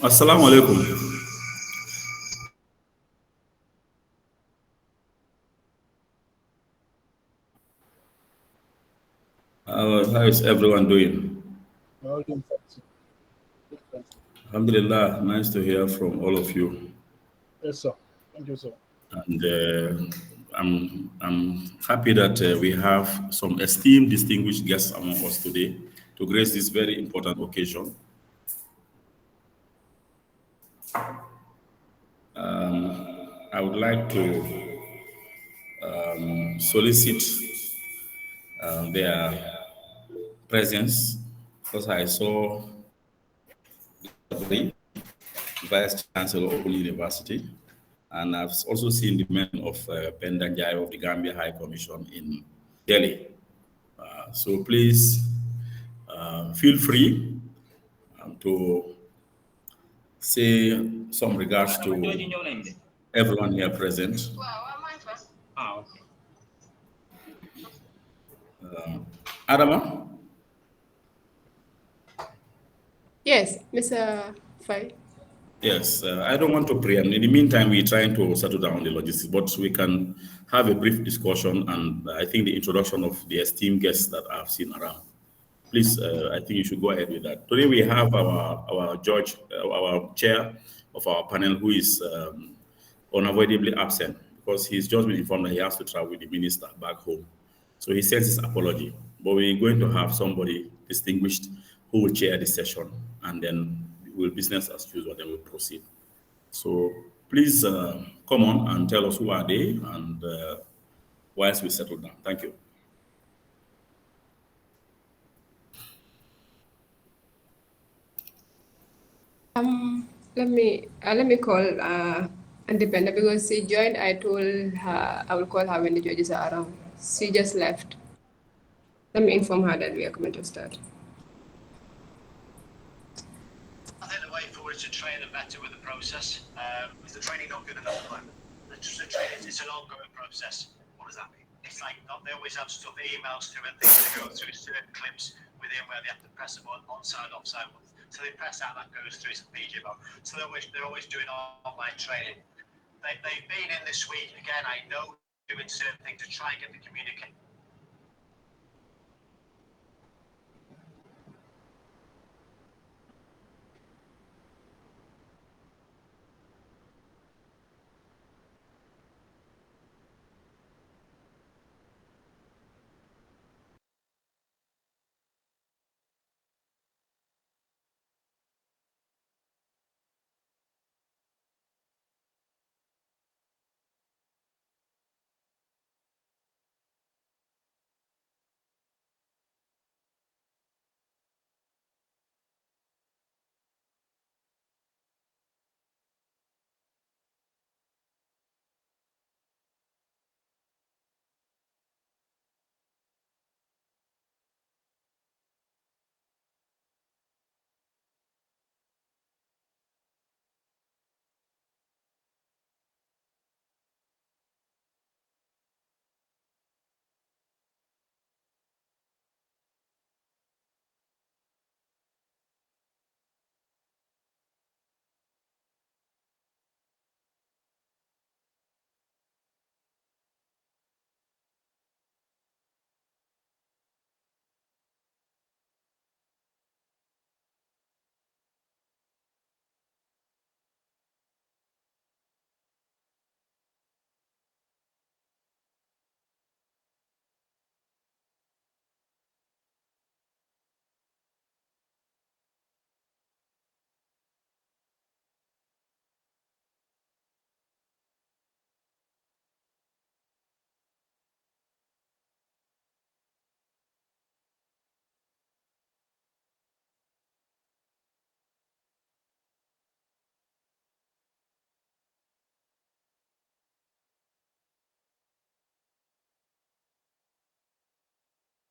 Assalamu alaikum. How is everyone doing? Well, doing fancy. Alhamdulillah, nice to hear from all of you. Yes, sir. Thank you, sir. And I'm happy that we have some esteemed, distinguished guests among us today to grace this very important occasion. I would like to solicit their presence because I saw the Vice Chancellor of Open University, and I've also seen the men of Pendanjai of the Gambia High Commission in Delhi. So please feel free to say some regards to everyone here present. Adama? Yes, Mr. Fai. Yes, I don't want to preempt. In the meantime, we're trying to settle down the logistics, but we can have a brief discussion. And I think the introduction of the esteemed guests that I've seen around. Please, I think you should go ahead with that. Today we have our judge, our chair of our panel, who is unavoidably absent because he's just been informed that he has to travel with the minister back home. So he sends his apology. But we're going to have somebody distinguished who will chair the session, and then we'll business as usual, then we'll proceed. So please come on and tell us who are they, and whilst we settle down. Thank you. Let me call Independent because she joined. I told her I will call her when the judges are around. She just left. Let me inform her that we are coming to start. I think the way forward is to train them better with the process. Is the training not good enough at the moment? The training is an ongoing process. What does that mean? It's like they always have stuff, emails to and things to go through, certain clips within where they have to press a button, onside, offside. So they press that goes through some PG mode. So they're always doing online training. They've been in this week, again, I know, doing certain things to try and get the communication.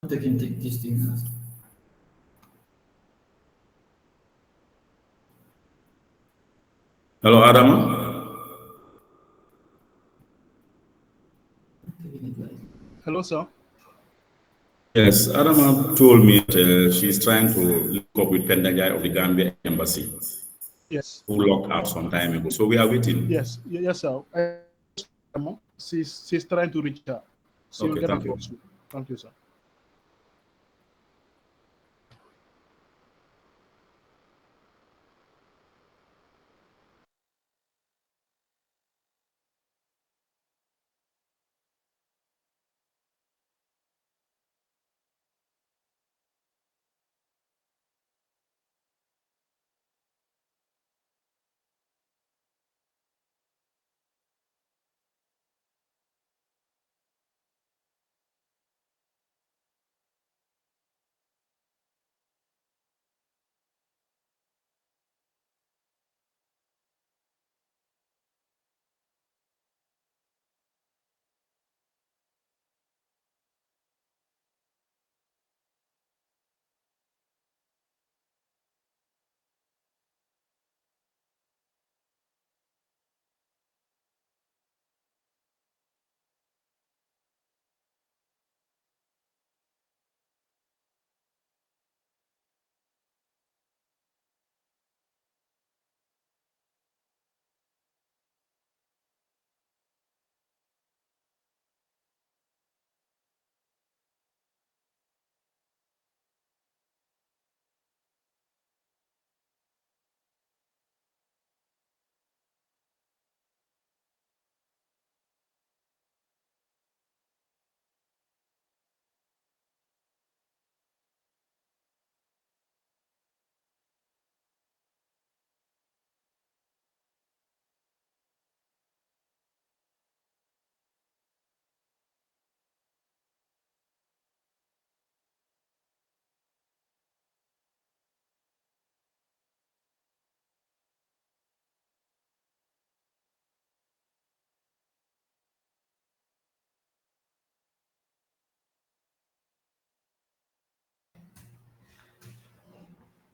They can take this thing out. Hello, Adam. Hello, sir. Yes, Adama told me that she's trying to link up with Pendajai of the Gambia embassy. Yes. who logged out some time ago. So we are waiting. Yes. Yes, sir. She's trying to reach her. She will Okay, get thank back you. to you. Thank you, sir.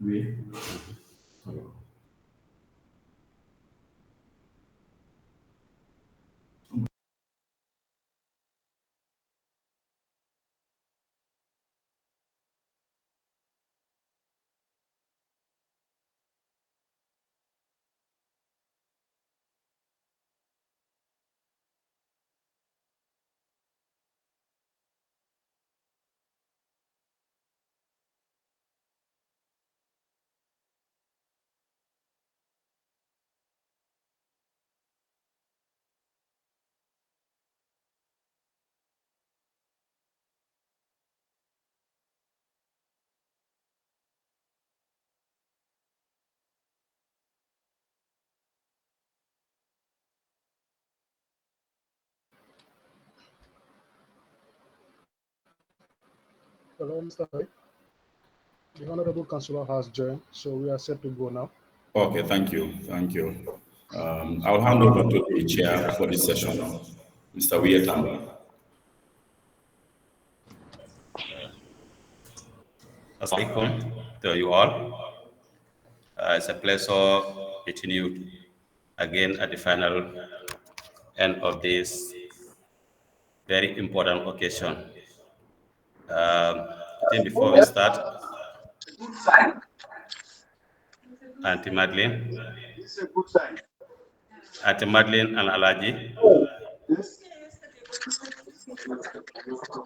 Oui. Hello, Mr. Hay. The Honorable Councillor has joined, so we are set to go now. Okay, thank you. Thank you. I'll hand over to the chair for this session, Mr. Wietam. Assalamualaikum to you all. It's a pleasure meeting you again at the final end of this very important occasion. I think before we start, Auntie Madeline, Auntie Madeline and Alaji,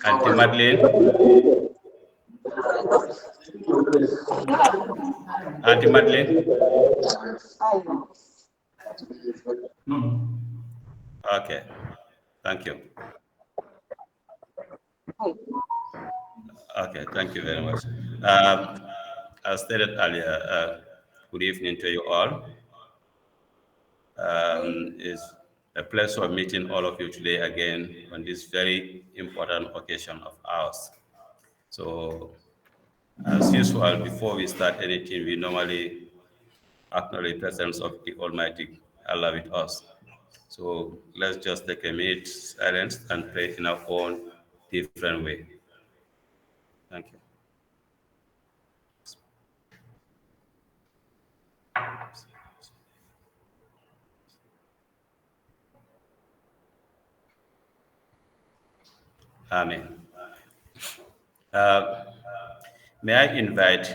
Auntie Madeline, Auntie Madeline. Okay, thank you. Okay, thank you very much. As stated earlier, good evening to you all. It's a pleasure meeting all of you today again on this very important occasion of ours. So, as usual, before we start anything, we normally acknowledge the presence of the Almighty Allah with us. So let's just take a minute silence and pray in our own different way. Thank you. Amen. May I invite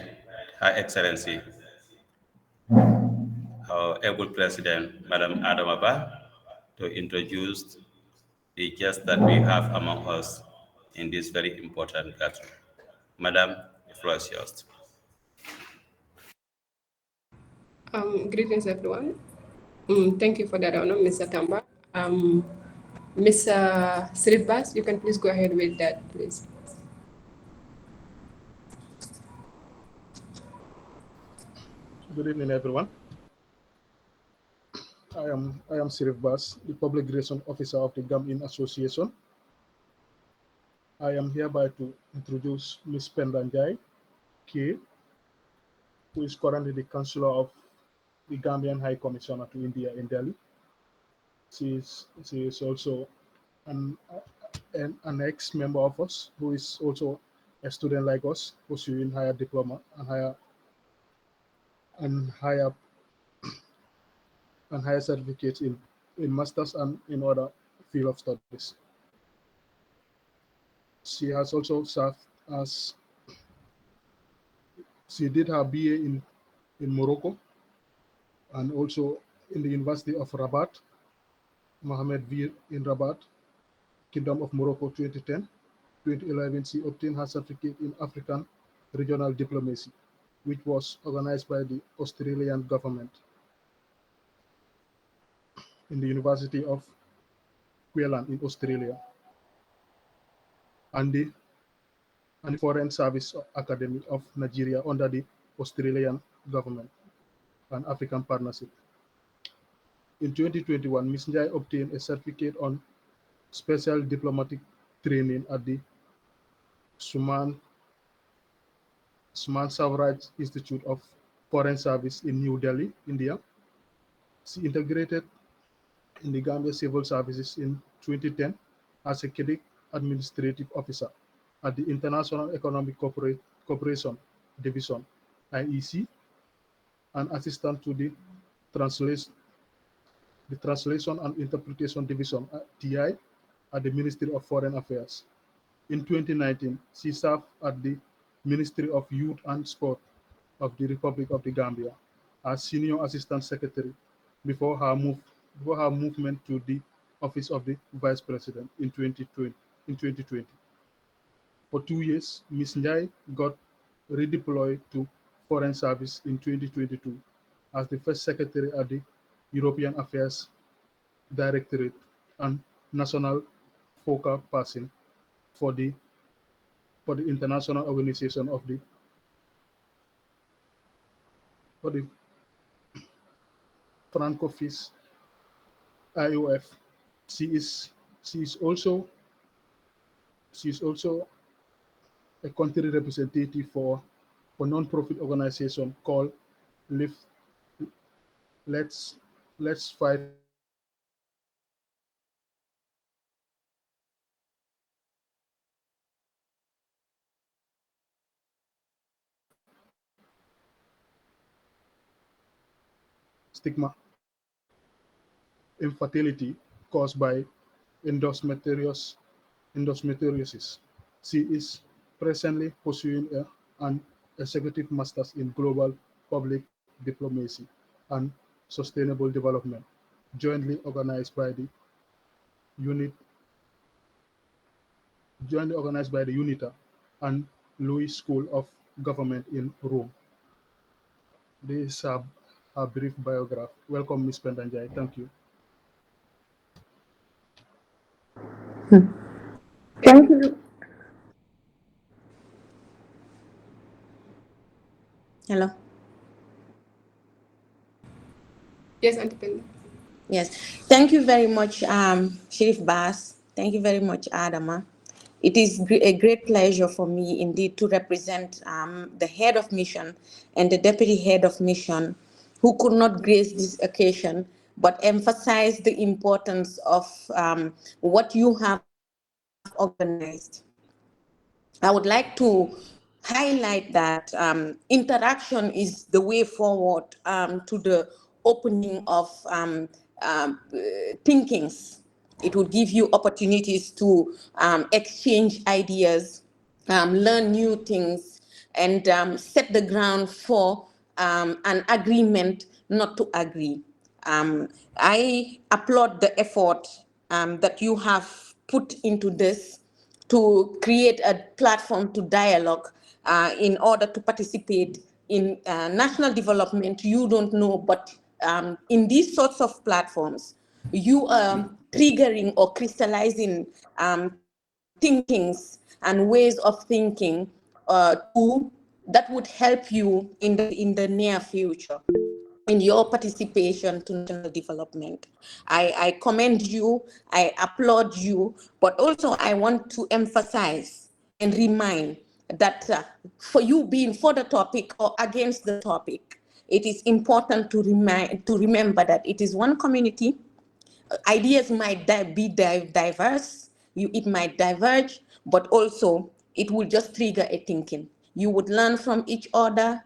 Her Excellency our able president, Madam Adamaba, to introduce the guests that we have among us in this very important gathering. Madam, the floor is yours. Greetings, everyone. Thank you for that honor, Mr. Tamba. Mr. Srivas, you can please go ahead with that, please. Good evening, everyone. I am Sirif Bas, the Public Relations Officer of the GAM-IND Association. I am hereby to introduce Ms. Pendanjai K, who is currently the Counselor of the Gambian High Commissioner to India in Delhi. She is also an ex-member of us who is also a student like us, pursuing higher diploma and higher certificates in masters and in other field of studies. She has also served as she did her BA in Morocco and also in the University of Rabat, Mohammed Vir in Rabat, Kingdom of Morocco 2010. 2011, she obtained her certificate in African Regional Diplomacy, which was organized by the Australian government in the University of Queensland in Australia, and the Foreign Service Academy of Nigeria under the Australian government and African Partnership. In 2021, Ms. Njai obtained a certificate on special diplomatic training at the Suman Swaraj Institute of Foreign Service in New Delhi, India. She integrated in the Gambia Civil Services in 2010 as a cadet administrative officer at the International Economic Cooperation Division, IEC, and assistant to the Translation and Interpretation Division, TI, at the Ministry of Foreign Affairs. In 2019, she served at the Ministry of Youth and Sport of the Republic of the Gambia as Senior Assistant Secretary before her movement to the Office of the Vice President in 2020. For 2 years, Ms. Njai got redeployed to Foreign Service in 2022 as the first Secretary at the European Affairs Directorate and National Focal Person for the International Organization of the Francophone IOF. She is also a country representative for non-profit organization called Let's Fight Stigma Infertility caused by endometriosis. She is presently pursuing an executive master's in global public diplomacy and sustainable development, jointly organized by the UNITA and Louis School of Government in Rome. This is a brief biography. Welcome, Ms. Pendanjai. Thank you. Thank you. Hello. Yes, Auntie Penda. Yes. Thank you very much, Sheriff Bass. Thank you very much, Adama. It is a great pleasure for me indeed to represent the head of mission and the deputy head of mission who could not grace this occasion but emphasize the importance of what you have organized. I would like to highlight that interaction is the way forward to the opening of thinkings. It would give you opportunities to exchange ideas, learn new things, and set the ground for an agreement not to agree. I applaud the effort that you have put into this to create a platform to dialogue in order to participate in national development. You don't know, but in these sorts of platforms, you are triggering or crystallizing thinkings and ways of thinking that would help you in the near future in your participation to national development. I commend you, I applaud you, but also I want to emphasize and remind that for you being for the topic or against the topic, it is important to remember that it is one community. Ideas might be diverse, it might diverge, but also it will just trigger a thinking. You would learn from each other,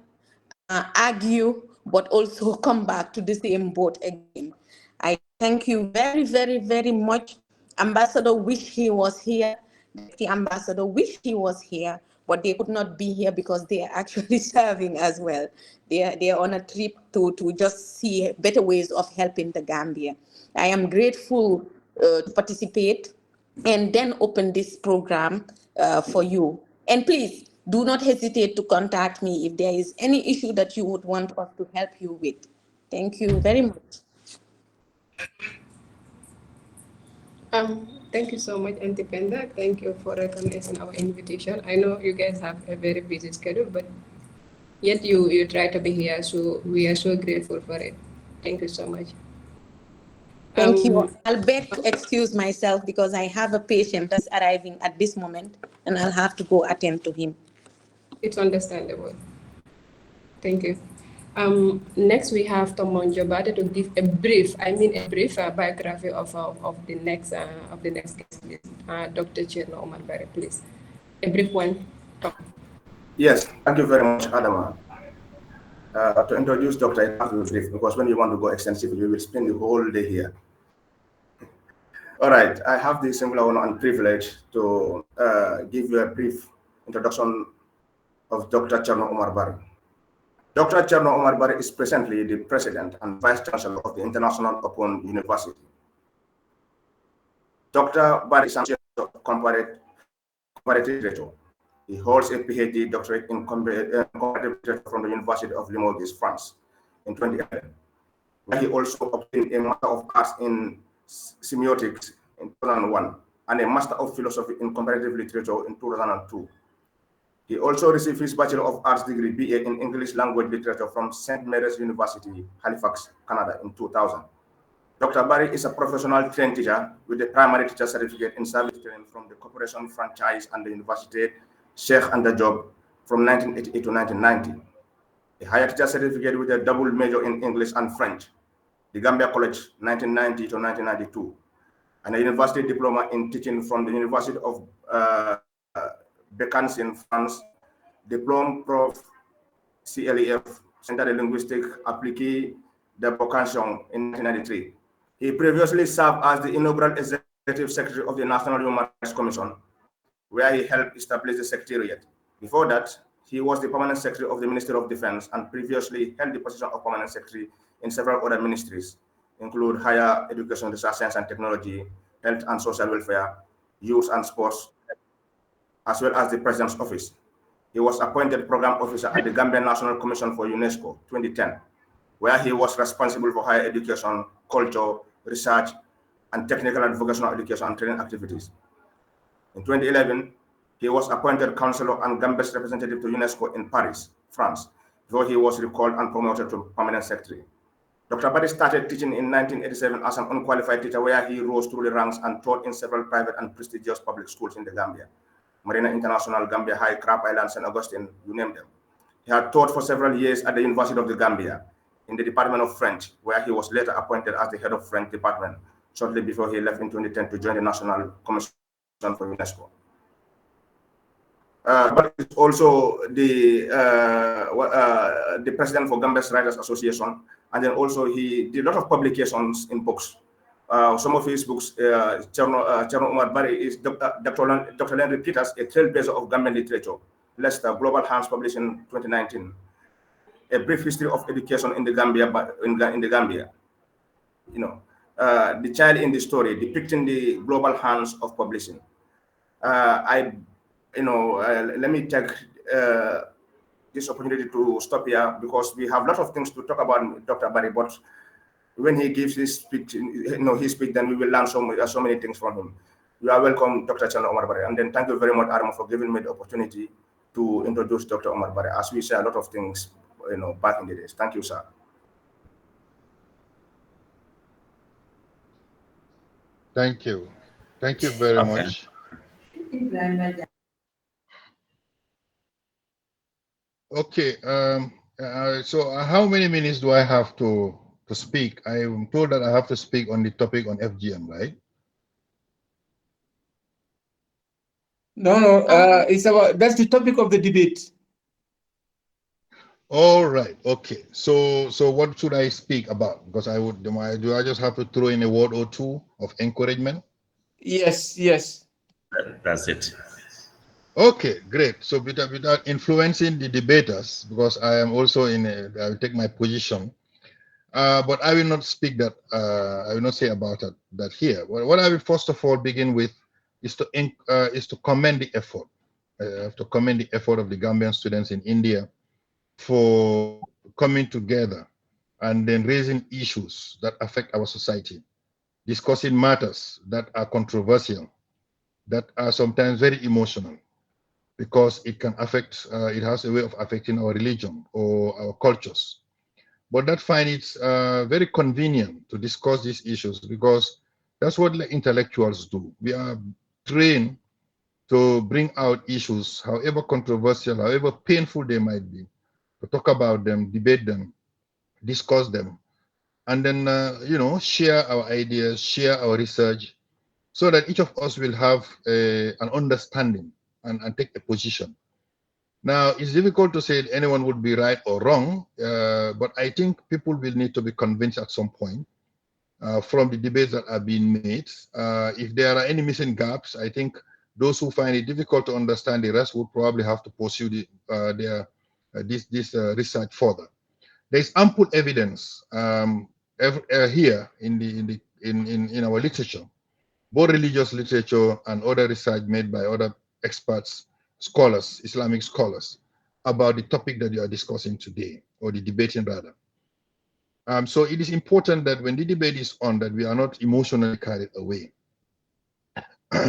argue, but also come back to the same boat again. I thank you very, very, very much. Ambassador wish he was here. The ambassador wish he was here, but they could not be here because they are actually serving as well. They are on a trip to just see better ways of helping the Gambia. I am grateful to participate and then open this program for you. And please do not hesitate to contact me if there is any issue that you would want us to help you with. Thank you very much. Thank you so much, Auntie Penda. Thank you for recognizing our invitation. I know you guys have a very busy schedule, but yet you try to be here, so we are so grateful for it. Thank you so much. Thank you. I'll beg to excuse myself because I have a patient that's arriving at this moment and I'll have to go attend to him. It's understandable. Thank you. Next, we have Tomon Jobade to give a brief biography of the next guest list. Dr. Cherno Omar Bare, please. A brief one. Tom. Yes, thank you very much, Adama. To introduce Doctor, I have to be brief because when you want to go extensively, you will spend the whole day here. All right, I have the singular honor and privilege to give you a brief introduction of Dr. Cherno Omar Bare. Dr. Cherno Omar Bare is presently the President and Vice Chancellor of the International Open University. Dr. Bare is an comparative literature. He holds a PhD doctorate in comparative literature from the University of Limoges, France, in 2011. He also obtained a Master of Arts in Semiotics in 2001 and a Master of Philosophy in Comparative Literature in 2002. He also received his Bachelor of Arts degree, BA in English Language Literature from St. Mary's University, Halifax, Canada in 2000. Dr. Bare is a professional trained teacher with a primary teacher certificate in service training from the Corporation Franchise and the University Sheikh Anta Diop from 1988 to 1990. A higher teacher certificate with a double major in English and French, the Gambia College 1990 to 1992, and a university diploma in teaching from the University of Becançon in France, Diplôme Prof CLEF, Centre de Linguistique Appliquée de Becançon in 1993. He previously served as the inaugural Executive Secretary of the National Human Rights Commission, where he helped establish the Secretariat. Before that, he was the Permanent Secretary of the Ministry of Defense and previously held the position of Permanent Secretary in several other ministries, include Higher Education, Research, Science and Technology, Health and Social Welfare, Youth and Sports, as well as the President's Office. He was appointed Program Officer at the Gambian National Commission for UNESCO 2010, where he was responsible for higher education, culture, research, and technical and vocational education and training activities. In 2011, he was appointed Counselor and Gambia's representative to UNESCO in Paris, France, before he was recalled and promoted to Permanent Secretary. Dr. Bare started teaching in 1987 as an unqualified teacher, where he rose through the ranks and taught in several private and prestigious public schools in the Gambia. Marina International, Gambia High, Crab Island, St. Augustine, you name them. He had taught for several years at the University of the Gambia in the Department of French, where he was later appointed as the head of French department shortly before he left in 2010 to join the National Commission for UNESCO. But he's also the president for Gambia's Writers Association, and then also he did a lot of publications in books. Some of his books, Cherno Omar Bare is Dr. Landry Peters, a trailblazer of Gambian literature, Leicester, Global Hands, published in 2019. a brief history of education in the Gambia, in the Gambia. You know, the child in the story, depicting the global hands of publishing. Let me take this opportunity to stop here because we have a lot of things to talk about Dr. Barry, but when he gives his speech, then we will learn so many things from him. You are welcome, Dr. Chano Omar Barry, and then thank you very much, Arma, for giving me the opportunity to introduce Dr. Omar Barry, as we say a lot of things, back in the days. Thank you, sir. Thank you. Thank you very much. Okay. So how many minutes do I have to speak? I am told that I have to speak on the topic on FGM, right? No. That's the topic of the debate. All right. Okay. So what should I speak about? Because do I just have to throw in a word or two of encouragement? Yes. That's it. Okay, great. So without influencing the debaters, because I am also I will take my position, but I will not speak that. I will not say about that here. What I will first of all begin with is to commend the effort. I have to commend the effort of the Gambian students in India for coming together and then raising issues that affect our society, discussing matters that are controversial, that are sometimes very emotional, because it can affect, it has a way of affecting our religion or our cultures. But that find it very convenient to discuss these issues because that's what intellectuals do. We are trained to bring out issues, however controversial, however painful they might be, to talk about them, debate them, discuss them, and then, share our ideas, share our research, so that each of us will have an understanding and take a position. Now, it's difficult to say anyone would be right or wrong, but I think people will need to be convinced at some point from the debates that are being made. If there are any missing gaps, I think those who find it difficult to understand the rest would probably have to pursue this research further. There is ample evidence here in our literature, both religious literature and other research made by other experts, scholars, Islamic scholars, about the topic that you are discussing today, or the debating rather. So it is important that when the debate is on, that we are not emotionally carried away.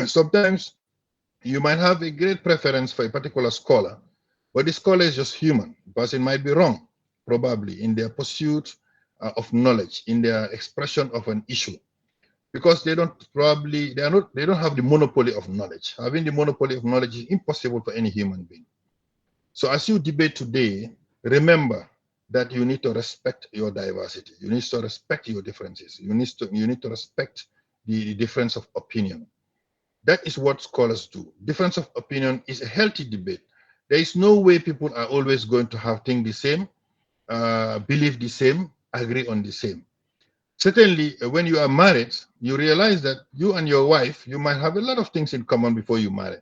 Sometimes you might have a great preference for a particular scholar, but the scholar is just human. The person might be wrong, probably, in their pursuit of knowledge, in their expression of an issue, because they don't have the monopoly of knowledge. Having the monopoly of knowledge is impossible for any human being. So as you debate today, remember that you need to respect your diversity. You need to respect your differences. You need to respect the difference of opinion. That is what scholars do. Difference of opinion is a healthy debate. There is no way people are always going to have things the same, believe the same, agree on the same. Certainly, when you are married, you realize that you and your wife, you might have a lot of things in common before you marry.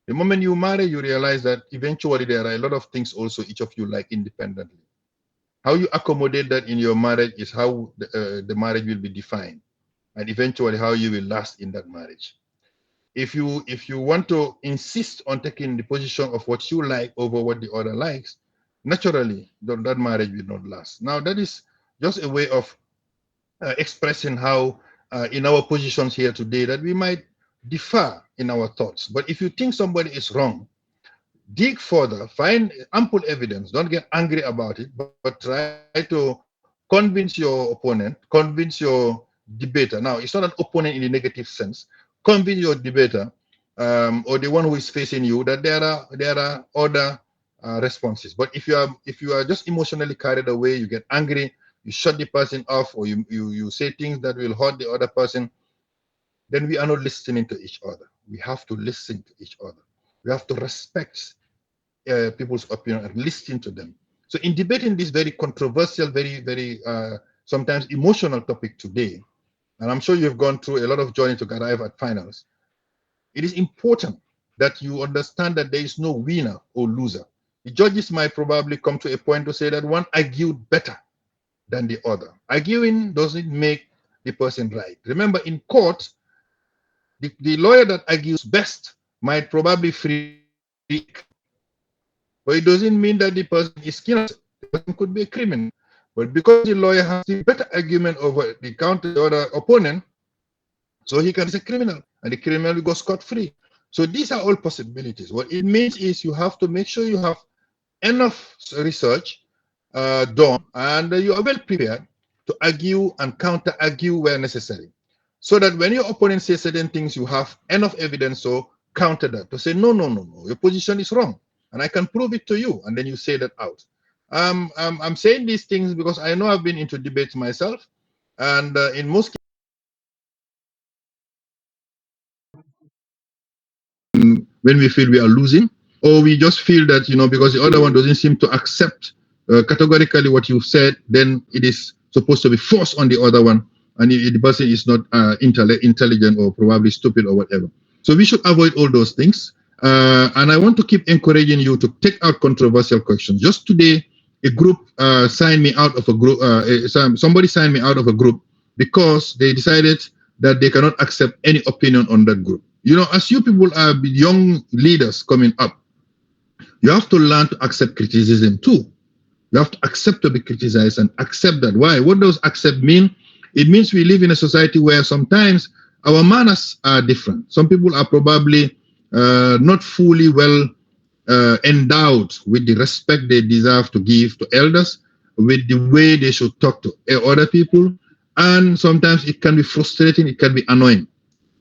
The moment you marry, you realize that eventually there are a lot of things also each of you like independently. How you accommodate that in your marriage is how the marriage will be defined, and eventually how you will last in that marriage. If you want to insist on taking the position of what you like over what the other likes, naturally that marriage will not last. Now that is just a way of expressing how in our positions here today that we might differ in our thoughts. But if you think somebody is wrong, dig further, find ample evidence, don't get angry about it, but try to convince your opponent, convince your debater. Now, it's not an opponent in the negative sense. Convince your debater or the one who is facing you that there are other responses. But if you are just emotionally carried away, you get angry, you shut the person off, or you say things that will hurt the other person, then we are not listening to each other. We have to listen to each other. We have to respect people's opinion and listen to them. So in debating this very controversial, very sometimes emotional topic today, and I'm sure you've gone through a lot of journey to arrive at finals, it is important that you understand that there is no winner or loser. The judges might probably come to a point to say that one argued better than the other. Arguing doesn't make the person right. Remember, in court, the lawyer that argues best might probably free, but it doesn't mean that the person is innocent. The person could be a criminal. But because the lawyer has the better argument over the other opponent, so he can be a criminal, and the criminal will go scot-free. So these are all possibilities. What it means is you have to make sure you have enough research done, and you are well prepared to argue and counter-argue where necessary. So that when your opponent says certain things, you have enough evidence to counter that, to say, no, your position is wrong, and I can prove it to you, and then you say that out. I'm saying these things because I know I've been into debates myself, and in most cases, when we feel we are losing, or we just feel that, because the other one doesn't seem to accept categorically what you've said, then it is supposed to be forced on the other one, and the person is not intelligent or probably stupid or whatever. So we should avoid all those things. And I want to keep encouraging you to take out controversial questions. Just today, a group signed me out of a group. Somebody signed me out of a group because they decided that they cannot accept any opinion on that group. As you people are young leaders coming up, you have to learn to accept criticism too. You have to accept to be criticized and accept that. Why? What does accept mean? It means we live in a society where sometimes our manners are different. Some people are probably not fully well endowed with the respect they deserve to give to elders, with the way they should talk to other people, and sometimes it can be frustrating, it can be annoying.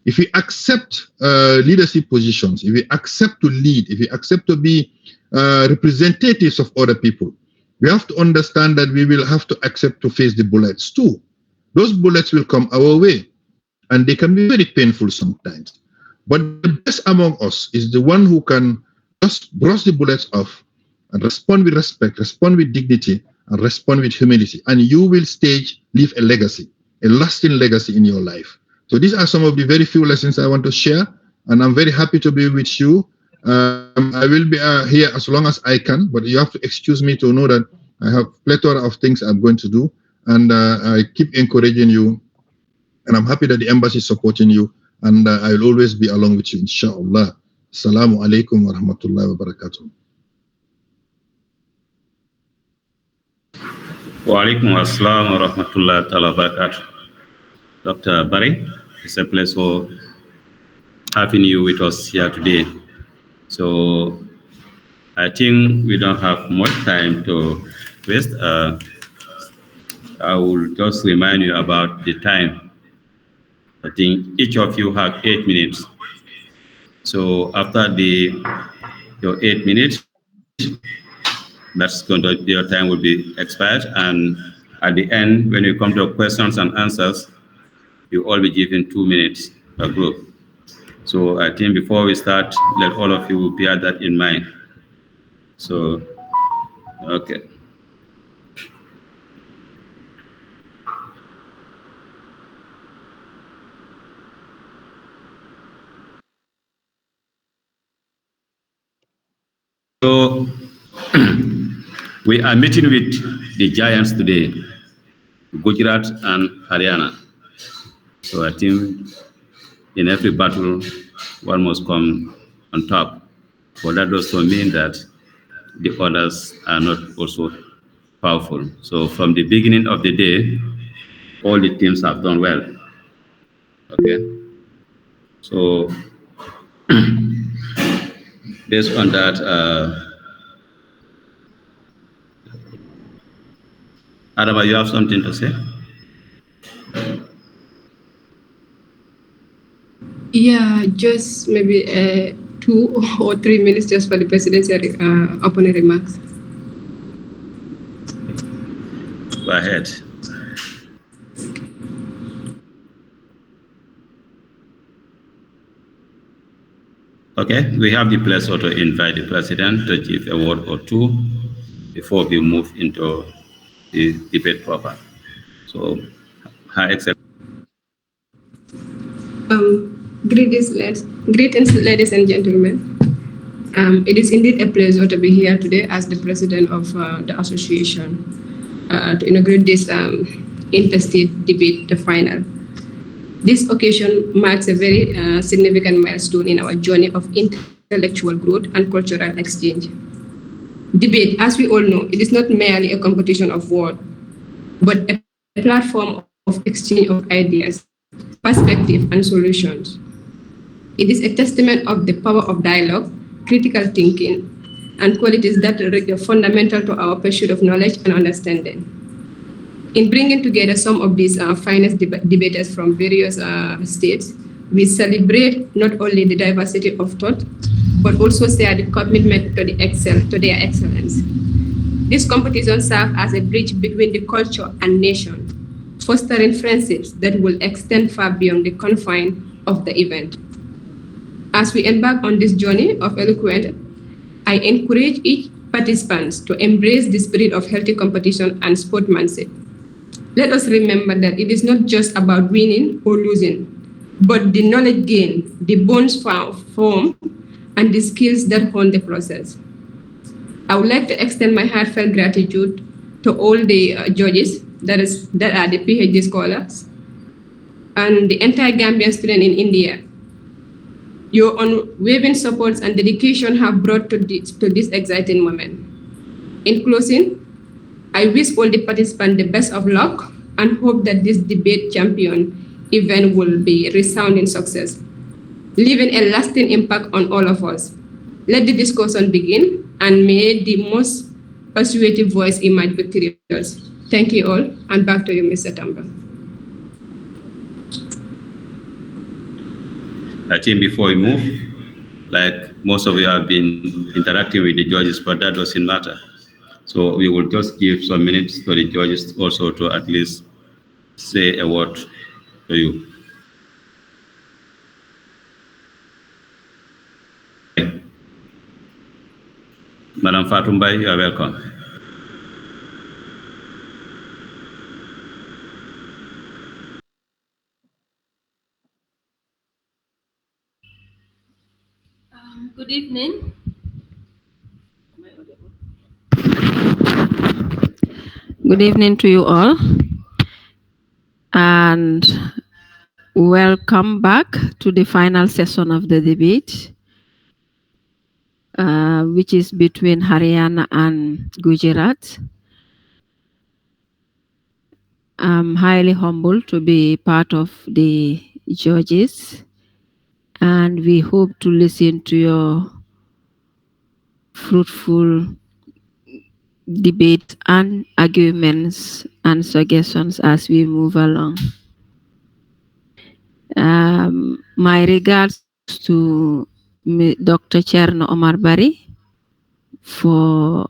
If we accept leadership positions, if we accept to lead, if we accept to be representatives of other people, we have to understand that we will have to accept to face the bullets too. Those bullets will come our way, and they can be very painful sometimes. But the best among us is the one who can just brush the bullets off and respond with respect, respond with dignity, and respond with humility. And you will leave a legacy, a lasting legacy in your life. So these are some of the very few lessons I want to share, and I'm very happy to be with you. I will be here as long as I can, but you have to excuse me to know that I have a plethora of things I'm going to do, and I keep encouraging you, and I'm happy that the embassy is supporting you, and I will always be along with you, inshallah. Assalamu alaikum wa rahmatullahi wa barakatuh. Wa alaikum assalam wa rahmatullahi wa barakatuh. Dr. Barry, it's a pleasure having you with us here today. So I think we don't have much time to waste. I will just remind you about the time. I think each of you have 8 minutes. So after your 8 minutes, your time will be expired. And at the end, when you come to questions and answers, you all be given 2 minutes per group. So I think before we start, let all of you bear that in mind. So, okay. So we are meeting with the giants today, Gujarat and Haryana. So I think in every battle, one must come on top. But that does not mean that the others are not also powerful. So from the beginning of the day, all the teams have done well. Okay. So based on that, Adama, you have something to say? Yeah, just maybe 2 or 3 minutes just for the presidential opening remarks. Go ahead. Okay, we have the pleasure to invite the president to give a word or two before we move into the debate proper. So, Her Excellency. Greetings, ladies and gentlemen. It is indeed a pleasure to be here today as the president of the association to inaugurate this interstate debate, the final. This occasion marks a very significant milestone in our journey of intellectual growth and cultural exchange. Debate, as we all know, it is not merely a competition of words, but a platform of exchange of ideas, perspective, and solutions. It is a testament of the power of dialogue, critical thinking, and qualities that are fundamental to our pursuit of knowledge and understanding. In bringing together some of these finest debaters from various states, we celebrate not only the diversity of thought, but also share the commitment to their excellence. This competition serves as a bridge between the culture and nation, fostering friendships that will extend far beyond the confines of the event. As we embark on this journey of eloquence, I encourage each participant to embrace the spirit of healthy competition and sportsmanship. Let us remember that it is not just about winning or losing, but the knowledge gained, the bonds formed, and the skills that hone the process. I would like to extend my heartfelt gratitude to all the judges, that are the PhD scholars, and the entire Gambian student in India. Your unwavering support and dedication have brought to this exciting moment. In closing, I wish all the participants the best of luck and hope that this debate champion event will be a resounding success, leaving a lasting impact on all of us. Let the discussion begin, and may the most persuasive voice emerge victorious. Thank you all, and back to you, Mr. Tamba. I think before we move, like most of you have been interacting with the judges, but that doesn't matter. So we will just give some minutes to the judges also to at least say a word to you. Madam Fatumbai, you are welcome. Good evening. Good evening to you all, and welcome back to the final session of the debate, which is between Haryana and Gujarat. I'm highly humbled to be part of the judges, and we hope to listen to your fruitful debate and arguments and suggestions as we move along. My regards to Dr. Cherno Omar Bari for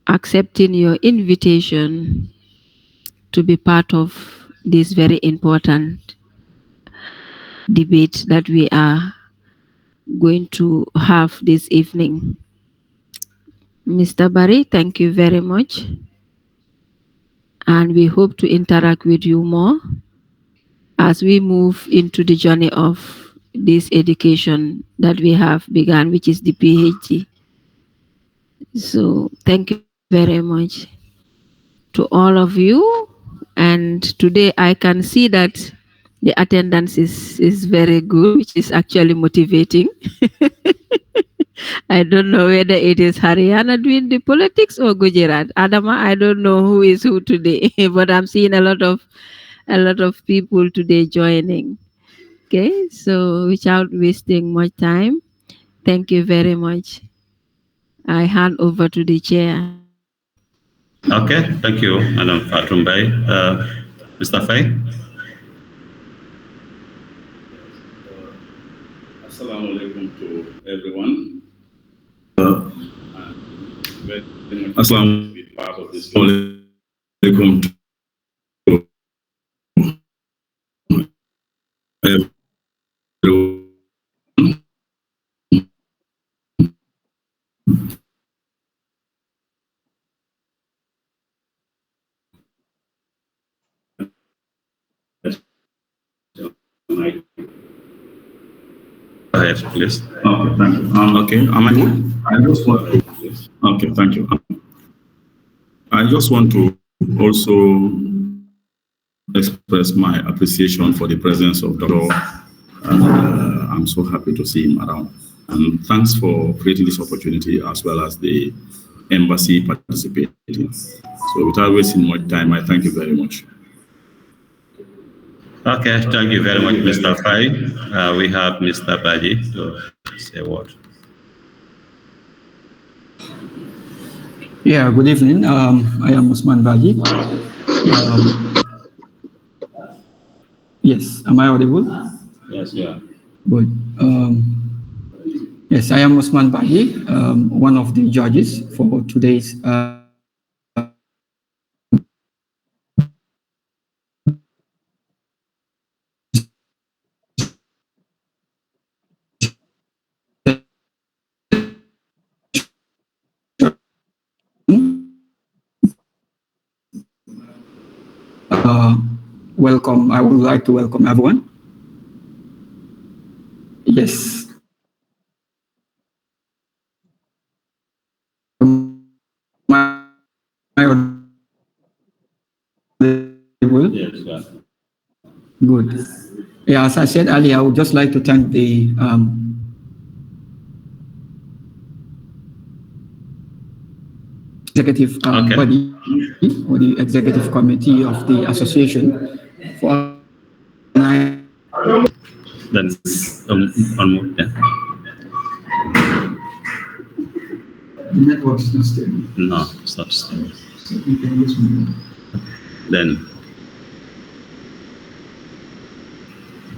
accepting your invitation to be part of this very important debate that we are going to have this evening. Mr. Bari, thank you very much. And we hope to interact with you more as we move into the journey of this education that we have begun, which is the PhD. So thank you very much to all of you. And today I can see that the attendance is very good, which is actually motivating. I don't know whether it is Haryana doing the politics or Gujarat. Adama, I don't know who is who today, but I'm seeing a lot of people today joining. Okay, so without wasting much time, thank you very much. I hand over to the chair. Okay, thank you, Madam Fatumbai. Mr. Fay? Assalamu alaikum to everyone. Assalamu alaikum part of this. Alaikum to everyone. ahead, please. Okay, thank you. Okay, am I good? I just want to. Okay, thank you. I just want to also express my appreciation for the presence of Dr. I'm so happy to see him around. And thanks for creating this opportunity as well as the embassy participating. So without wasting much time, I thank you very much. Okay, thank you very much, Mr. Fai. We have Mr. Baji to say what. Yeah, good evening. I am Usman Baji. Yes, am I audible? Yes, yeah. Good. Yes, I am Usman Baji, one of the judges for today's welcome. I would like to welcome everyone. Yes. Yes, yeah. Good. Yeah, as I said earlier, I would just like to thank the executive body or the executive committee of the association for That's one more. Yeah. the network is not stable. No, it's not stable. So you can use me. Then,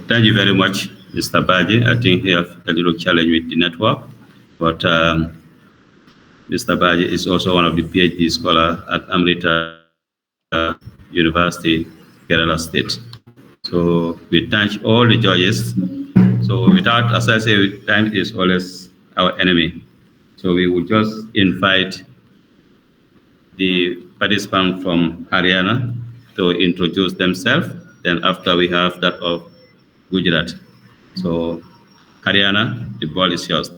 thank you very much, Mr. Baji. I think you have a little challenge with the network, but Mr. Baji is also one of the PhD scholars at Amrita University, Kerala State. So we thank all the judges. So without, as I say, time is always our enemy. So we will just invite the participant from Haryana to introduce themselves. Then after we have that of Gujarat. So Haryana, the ball is yours.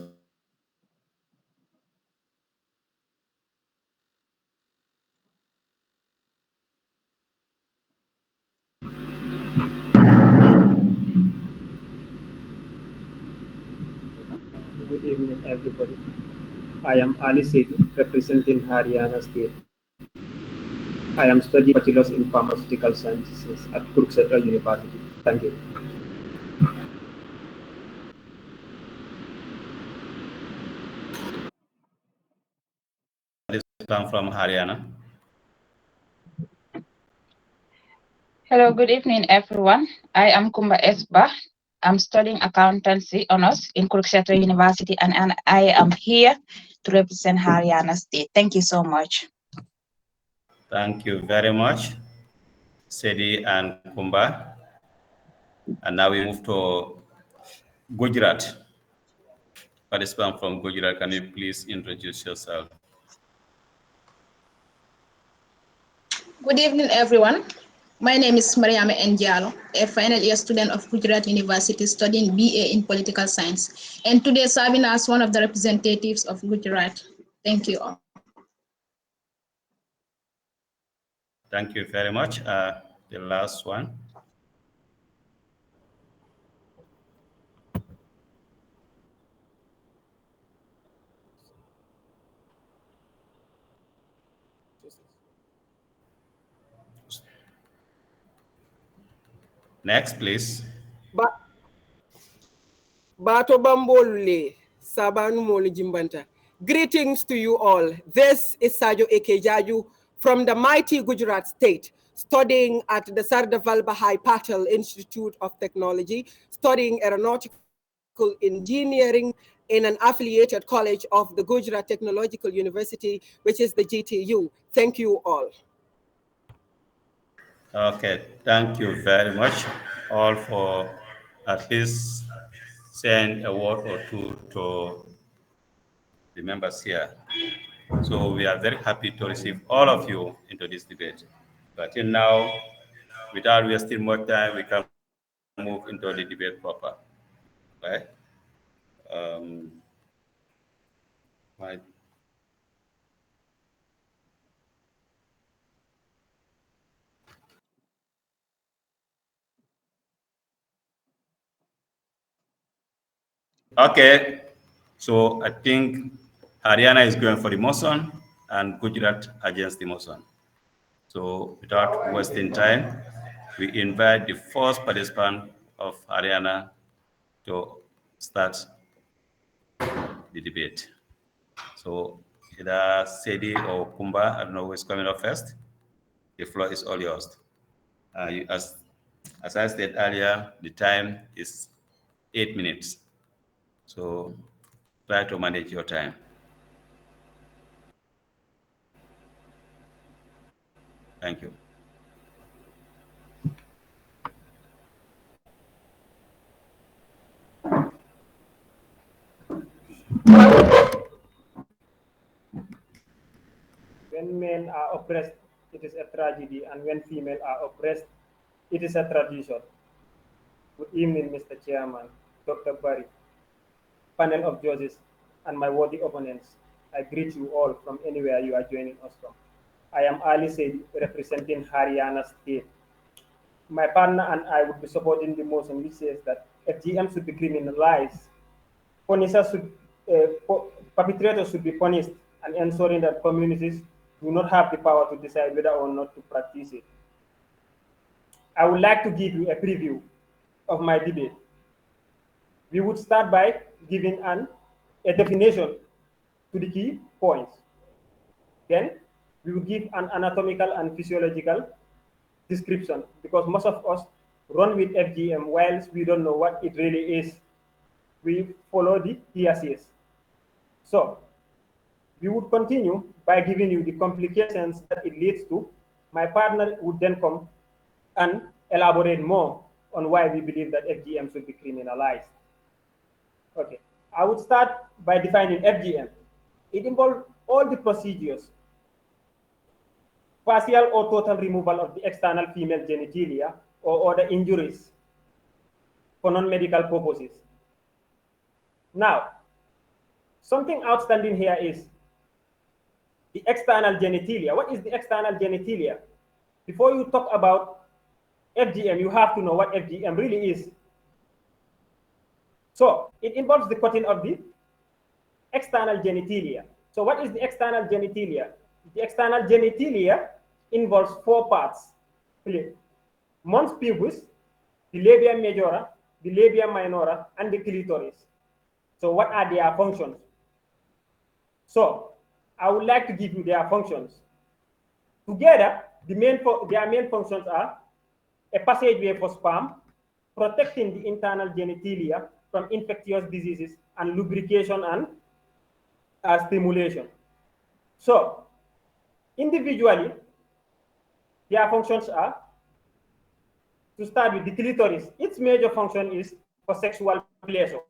Good evening, everybody. I am Ali Sethi, representing Haryana State. I am studying Bachelor's in Pharmaceutical Sciences at Kurukshetra University. Thank you. Participant from Haryana. Hello, good evening, everyone. I am Kumba Esba. I'm studying accountancy honors in Kurukshetra University, and I am here to represent Haryana State. Thank you so much. Thank you very much, Sedi and Kumba. And now we move to Gujarat. Participant from Gujarat, can you please introduce yourself? Good evening, everyone. My name is Mariama Njalo, a final year student of Gujarat University studying BA in Political Science, and today serving as one of the representatives of Gujarat. Thank you all. Thank you very much. The last one. Next, please. Bato Bambolule, Sabanu Moli Jimbanta. Greetings to you all. This is Sajo Ekejaju from the mighty Gujarat state, studying at the Sardar Vallabhai Patel Institute of Technology, studying aeronautical engineering in an affiliated college of the Gujarat Technological University, which is the GTU. Thank you all. Okay, thank you very much all for at least saying a word or two to the members here. So we are very happy to receive all of you into this debate. But till now, without wasting more time, we can move into the debate proper, right? Right. Okay, so I think Haryana is going for the motion and Gujarat against the motion. So without wasting time, we invite the first participant of Haryana to start the debate. So either Sedi or Kumba, I don't know who is coming up first. The floor is all yours. As I said earlier, the time is 8 minutes. So try to manage your time. Thank you. When men are oppressed, it is a tragedy, and when female are oppressed, it is a tradition. Good evening, Mr. Chairman, Dr. Barry, panel of judges, and my worthy opponents. I greet you all from anywhere you are joining us from. I am Ali Said, representing Haryana State. My partner and I would be supporting the motion which says that FGM should be criminalized. Perpetrators should be punished, and ensuring that communities do not have the power to decide whether or not to practice it. I would like to give you a preview of my debate. We would start by giving a definition to the key points. Then we will give an anatomical and physiological description, because most of us run with FGM whilst we don't know what it really is. We follow the hearsays. So we would continue by giving you the complications that it leads to. My partner would then come and elaborate more on why we believe that FGM should be criminalized. Okay, I would start by defining FGM. It involves all the procedures, partial or total removal of the external female genitalia or other injuries for non-medical purposes. Now, something outstanding here is the external genitalia. What is the external genitalia? Before you talk about FGM, you have to know what FGM really is. So it involves the cutting of the external genitalia. So what is the external genitalia? The external genitalia involves 4 parts: mons pubis, the labia majora, the labia minora, and the clitoris. So what are their functions? So I would like to give you their functions. Together, their main functions are a passageway for sperm, protecting the internal genitalia from infectious diseases, and lubrication and stimulation. So individually, their functions are, to start with the clitoris. Its major function is for sexual pleasure.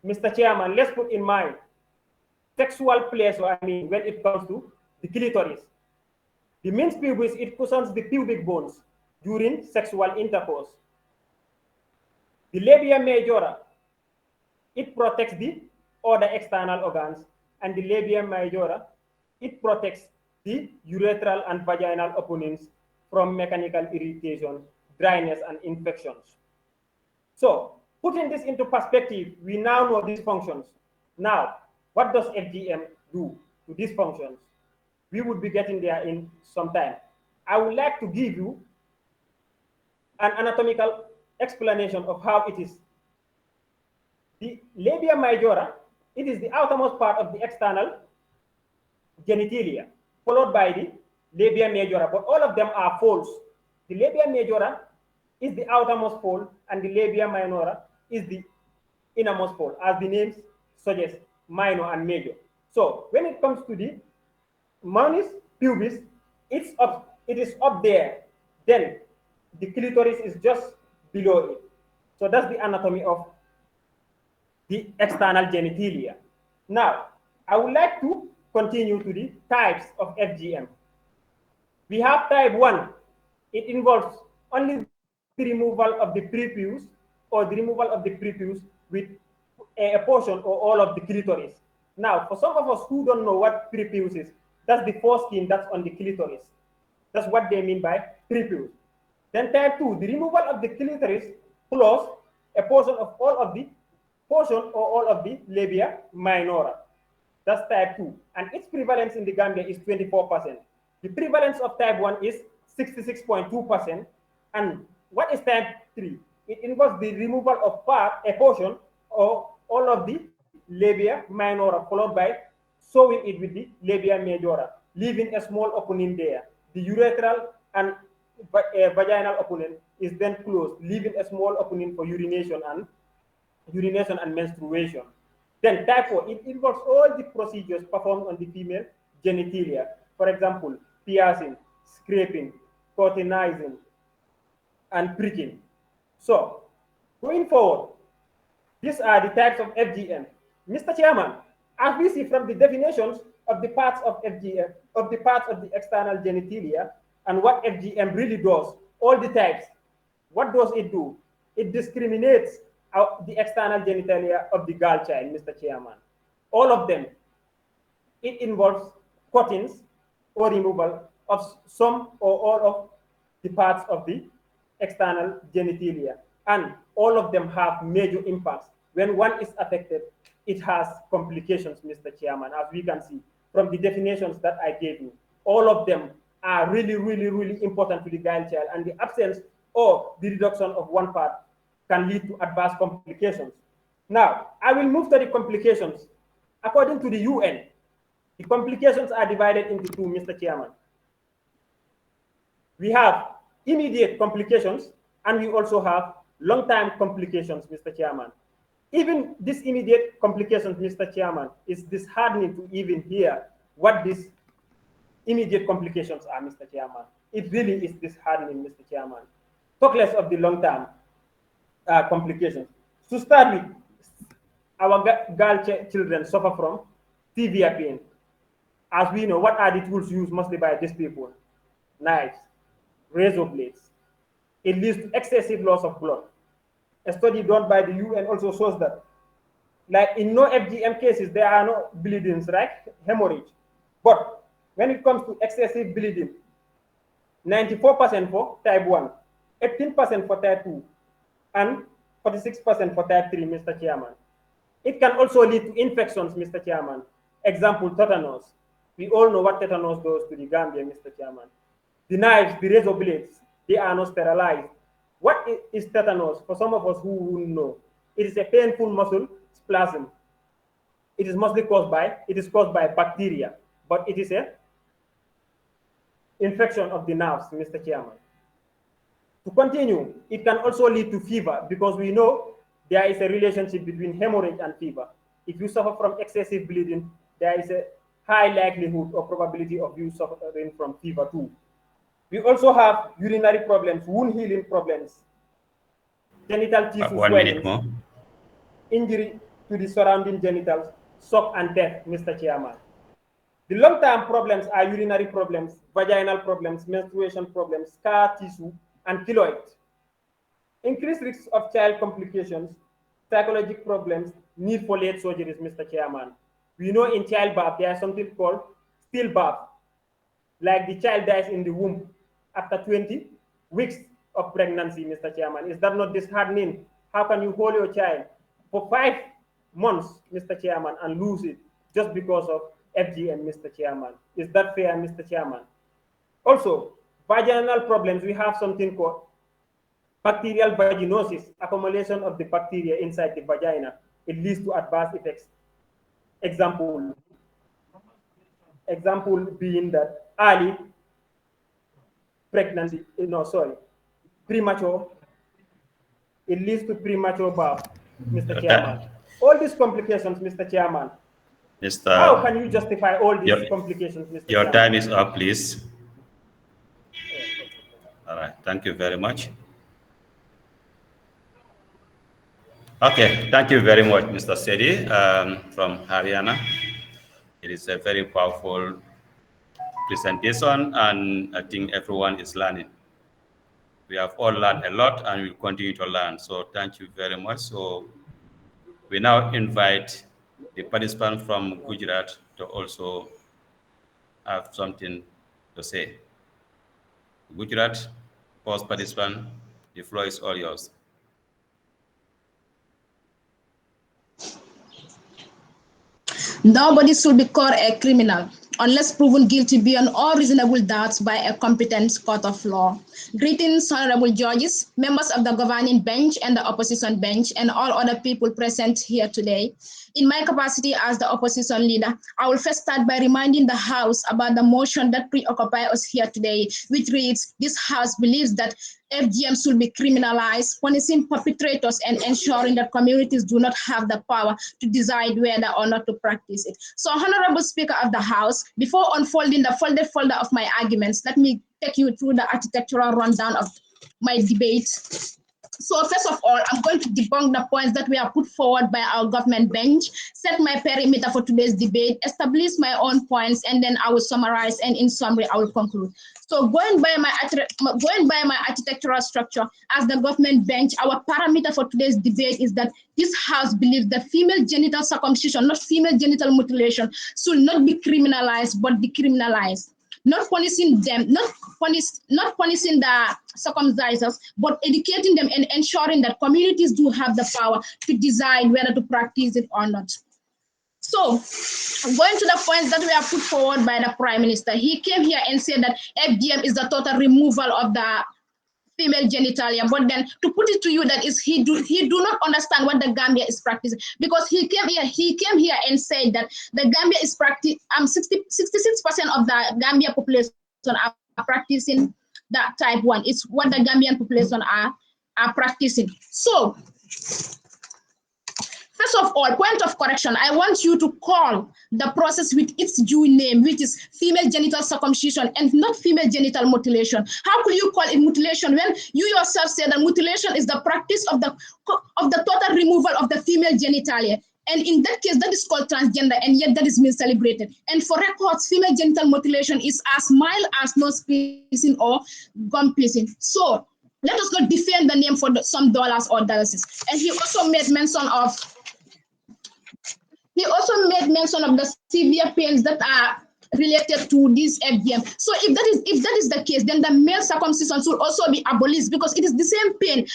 Mr. Chairman, let's put in mind sexual pleasure, I mean, when it comes to the clitoris. The mons pubis, it cushions the pubic bones during sexual intercourse. The labia majora, it protects the other external organs, and the labia majora, it protects the urethral and vaginal openings from mechanical irritation, dryness, and infections. So, putting this into perspective, we now know these functions. Now, what does FGM do to these functions? We would be getting there in some time. I would like to give you an anatomical explanation of how it is. The labia majora, it is the outermost part of the external genitalia, followed by the labia majora, but all of them are folds. The labia majora is the outermost fold, and the labia minora is the innermost fold, as the names suggest, minor and major. So when it comes to the mons pubis, it is up there. Then the clitoris is just below it. So that's the anatomy of the external genitalia. Now, I would like to continue to the types of FGM. We have type 1. It involves only the removal of the prepuce, or the removal of the prepuce with a portion or all of the clitoris. Now, for some of us who don't know what prepuce is, that's the foreskin that's on the clitoris. That's what they mean by prepuce. Then type 2, the removal of the clitoris plus a portion of all of the labia minora. That's type 2. And its prevalence in the Gambia is 24%. The prevalence of type 1 is 66.2%. And what is type 3? It involves the removal of a portion or all of the labia minora, followed by sewing it with the labia majora, leaving a small opening there. The urethral and vaginal opening is then closed, leaving a small opening for urination and menstruation. Then type 4, it involves all the procedures performed on the female genitalia. For example, piercing, scraping, cauterizing, and pricking. So, going forward, these are the types of FGM. Mr. Chairman, as we see from the definitions of the parts of FGM, of the parts of the external genitalia, and what FGM really does, all the types, what does it do? It discriminates the external genitalia of the girl child, Mr. Chairman. All of them. It involves cuttings or removal of some or all of the parts of the external genitalia. And all of them have major impacts. When one is affected, it has complications, Mr. Chairman, as we can see from the definitions that I gave you. All of them are really, really, really important to the girl child, and the absence or the reduction of one part can lead to adverse complications. Now, I will move to the complications. According to the UN, the complications are divided into two, Mr. Chairman. We have immediate complications, and we also have long-term complications, Mr. Chairman. Even these immediate complications, Mr. Chairman, is disheartening to even hear what these immediate complications are, Mr. Chairman. It really is disheartening, Mr. Chairman. Talk less of the long-term complications. To start with, our girl children suffer from severe pain. As we know, what are the tools used mostly by these people? Knives, razor blades. It leads to excessive loss of blood. A study done by the UN also shows that, like in no FGM cases, there are no bleedings, right? Hemorrhage. But when it comes to excessive bleeding, 94% for type 1, 18% for type 2, and 46% for type 3, Mr. Chairman. It can also lead to infections, Mr. Chairman. Example, tetanus. We all know what tetanus does to the Gambia, Mr. Chairman. The knives, the razor blades, they are not sterilized. What is tetanus? For some of us who wouldn't know, it is a painful muscle spasm. It is mostly caused by bacteria, but it is a infection of the nerves, Mr. Chairman. To continue, it can also lead to fever, because we know there is a relationship between hemorrhage and fever. If you suffer from excessive bleeding, there is a high likelihood or probability of you suffering from fever too. We also have urinary problems, wound healing problems, genital tissue swelling, injury to the surrounding genitals, shock and death, Mr. Chairman. The long-term problems are urinary problems, vaginal problems, menstruation problems, scar tissue, and keloid. Increased risks of child complications, psychological problems, need for late surgeries, Mr. Chairman. We know in childbirth there is something called stillbirth, like the child dies in the womb after 20 weeks of pregnancy, Mr. Chairman. Is that not disheartening? How can you hold your child for 5 months, Mr. Chairman, and lose it just because of FGM, Mr. Chairman? Is that fair, Mr. Chairman? Also, vaginal problems, we have something called bacterial vaginosis, accumulation of the bacteria inside the vagina. It leads to adverse effects. Example being that early pregnancy, premature, it leads to premature birth, Mr. Chairman. All these complications, Mr. Chairman. How can you justify all these complications, Mr. Your Chairman? time is up, please. All right, thank you very much. Okay, thank you very much, Mr. Sedi from Haryana. It is a very powerful presentation, and I think everyone is learning. We have all learned a lot, and we'll continue to learn. So thank you very much. So We now invite the participant from Gujarat to also have something to say. Gujarat, first participant, the floor is all yours. Nobody should be called a criminal unless proven guilty beyond all reasonable doubts by a competent court of law. Greetings, honorable judges, members of the governing bench and the opposition bench, and all other people present here today. In my capacity as the opposition leader, I will first start by reminding the House about the motion that preoccupies us here today, which reads, this House believes that FGM should be criminalized, punishing perpetrators and ensuring that communities do not have the power to decide whether or not to practice it. So, Honorable Speaker of the House, before unfolding the folded folder of my arguments, let me take you through the architectural rundown of my debate. So first of all, I'm going to debunk the points that were put forward by our government bench, set my perimeter for today's debate, establish my own points, and then I will summarize, and in summary, I will conclude. So going by my architectural structure, as the government bench, our parameter for today's debate is that this House believes that female genital circumcision, not female genital mutilation, should not be criminalized, but decriminalized. Not punishing them, not punishing the circumcisers, but educating them and ensuring that communities do have the power to decide whether to practice it or not. So, going to the points that were put forward by the Prime Minister, he came here and said that FGM is the total removal of the female genitalia, but then to put it to you that is he do not understand what the Gambia is practicing, because he came here and said that the Gambia is practicing 66% of the Gambia population are practicing that type 1. It's what the Gambian population are practicing. So first of all, point of correction, I want you to call the process with its due name, which is female genital circumcision and not female genital mutilation. How could you call it mutilation when you yourself said that mutilation is the practice of the total removal of the female genitalia? And in that case, that is called transgender, and yet that is being celebrated. And for records, female genital mutilation is as mild as nose piercing or gum piercing. So let us not defend the name for some dollars or dollars. And he also made mention of the severe pains that are related to this FGM. So if that is the case, then the male circumcision should also be abolished, because it is the same pain.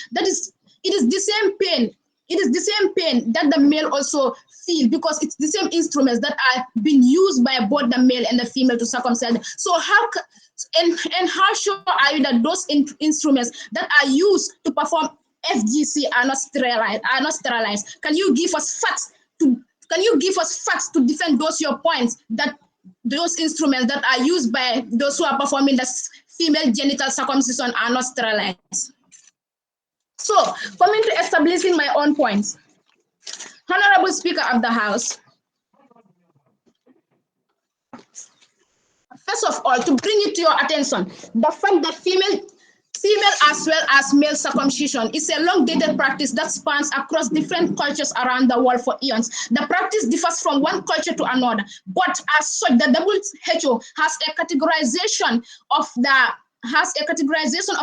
It is the same pain that the male also feel, because it's the same instruments that are being used by both the male and the female to circumcise. So how sure are you that those instruments that are used to perform FGC are not sterilized? Can you give us facts to defend those your points that those instruments that are used by those who are performing the female genital circumcision are not sterilized? So, coming to establishing my own points. Honorable Speaker of the House, first of all, to bring it to your attention, the fact that female as well as male circumcision is a long-dated practice that spans across different cultures around the world for eons. The practice differs from one culture to another, but as such, the WHO has a categorization of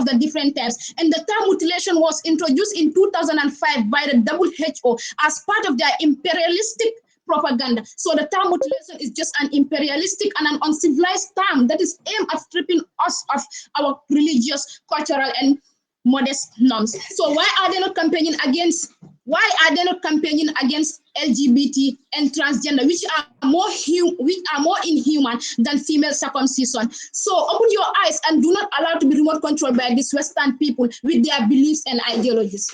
the different types, and the term mutilation was introduced in 2005 by the WHO as part of their imperialistic propaganda. So the term mutilation is just an imperialistic and an uncivilized term that is aimed at stripping us of our religious, cultural, and modest norms. So why are they not campaigning against LGBT and transgender, which are more inhuman than female circumcision? So open your eyes and do not allow to be remote controlled by these Western people with their beliefs and ideologies.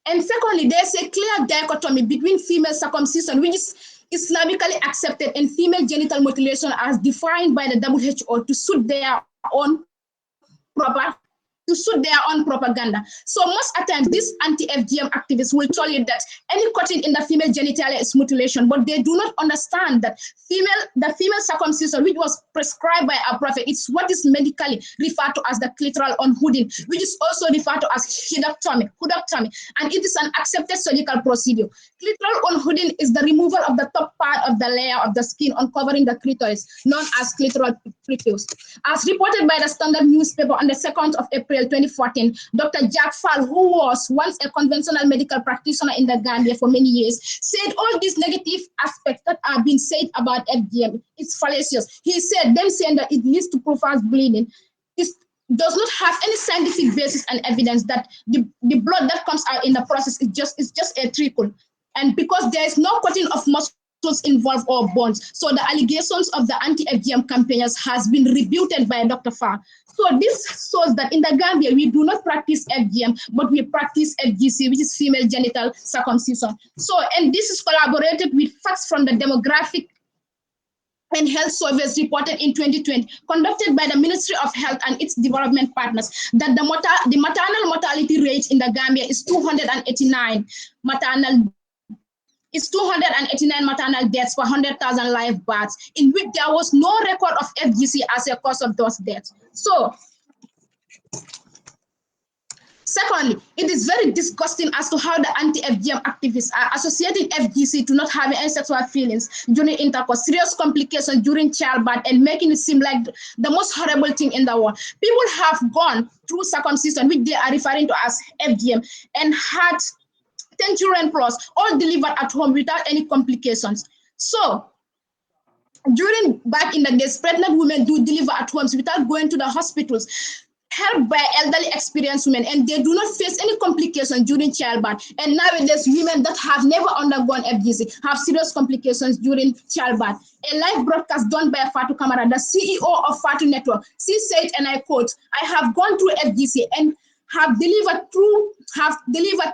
And secondly, there's a clear dichotomy between female circumcision, which is Islamically accepted, and female genital mutilation as defined by the WHO to suit their own propaganda. So most of the time, these anti-FGM activists will tell you that any cutting in the female genitalia is mutilation, but they do not understand that the female circumcision, which was prescribed by our prophet, it's what is medically referred to as the clitoral unhooding, which is also referred to as hysterectomy, and it is an accepted surgical procedure. Clitoral unhooding is the removal of the top part of the layer of the skin uncovering the clitoris, known as clitoral prepuce. As reported by the Standard newspaper on the 2nd of April April 2014, Dr. Jack Fall, who was once a conventional medical practitioner in the Gambia for many years, said all these negative aspects that are being said about FGM is fallacious. He said them saying that it leads to profound bleeding does not have any scientific basis and evidence that the blood that comes out in the process is just a trickle. And because there is no cutting of muscles involved or bones, so the allegations of the anti-FGM campaigners has been rebutted by Dr. Farr. So this shows that in the Gambia, we do not practice FGM, but we practice FGC, which is female genital circumcision. So, and this is collaborated with facts from the demographic and health surveys reported in 2020, conducted by the Ministry of Health and its development partners, that the maternal mortality rate in the Gambia is 289 maternal deaths per 100,000 live births, in which there was no record of FGC as a cause of those deaths. So, secondly, it is very disgusting as to how the anti-FGM activists are associating FGC to not having any sexual feelings during intercourse, serious complications during childbirth, and making it seem like the most horrible thing in the world. People have gone through circumcision, which they are referring to as FGM, and had 10 children plus, all delivered at home without any complications. So, back in the days, pregnant women do deliver at homes without going to the hospitals, helped by elderly experienced women, and they do not face any complications during childbirth. And nowadays, women that have never undergone FGC have serious complications during childbirth. A live broadcast done by Fatu Kamara, the CEO of Fatu Network, she said, and I quote, "I have gone through FGC and have delivered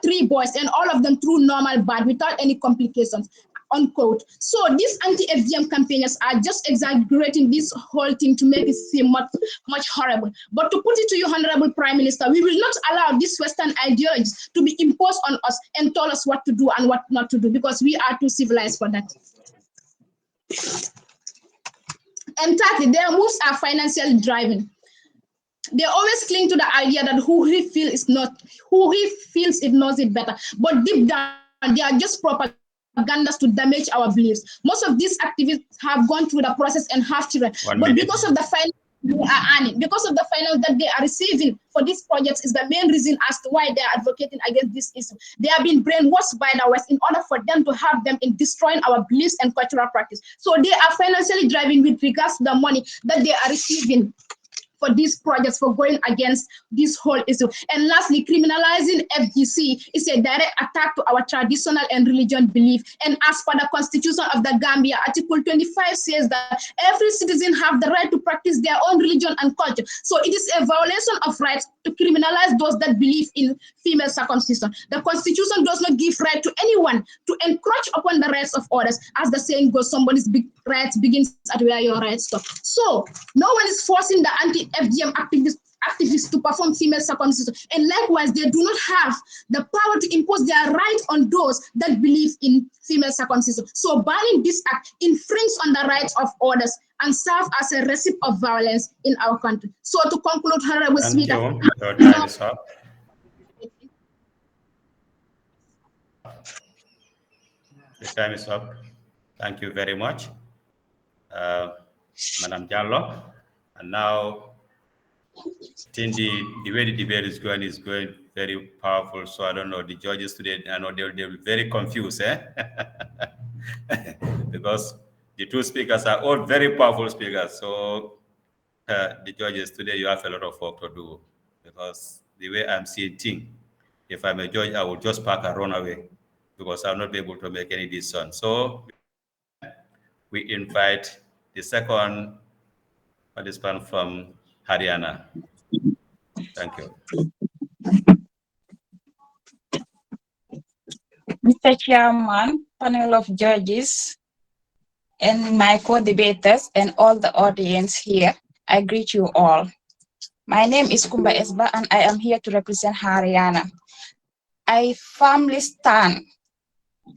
3 boys, and all of them through normal birth without any complications," unquote. So these anti-FGM campaigners are just exaggerating this whole thing to make it seem much horrible. But to put it to you, Honorable Prime Minister, we will not allow these Western ideologies to be imposed on us and tell us what to do and what not to do, because we are too civilized for that. And thirdly, their moves are financially driven. They always cling to the idea that who he feels it knows it better. But deep down, they are just propagandas to damage our beliefs. Most of these activists have gone through the process and have children. Because of the finance they are earning, because of the finance that they are receiving for these projects is the main reason as to why they are advocating against this issue. They have been brainwashed by the West in order for them to have them in destroying our beliefs and cultural practice. So they are financially driving with regards to the money that they are receiving for these projects, for going against this whole issue. And lastly, criminalizing FGC is a direct attack to our traditional and religion belief. And as per the Constitution of the Gambia, Article 25 says that every citizen have the right to practice their own religion and culture. So it is a violation of rights to criminalize those that believe in female circumcision. The Constitution does not give right to anyone to encroach upon the rights of others. As the saying goes, somebody's rights begins at where your rights stop. So no one is forcing the anti-FGM activists to perform female circumcision, and likewise they do not have the power to impose their right on those that believe in female circumcision. So banning this act infringes on the rights of others and serves as a recipe of violence in our country. So to conclude, Honorable Speaker, your time is up. The time is up. Thank you very much, Madam Jallo. And now, I think the way the debate is going very powerful. So I don't know, the judges today, I know they'll be very confused, because the two speakers are all very powerful speakers. So the judges today, you have a lot of work to do, because the way I'm seeing things, if I'm a judge, I will just park and run away, because I'll not be able to make any decision. So we invite the second participant from Haryana. Thank you. Mr. Chairman, panel of judges, and my co-debaters, and all the audience here, I greet you all. My name is Kumba Esba, and I am here to represent Haryana. I firmly stand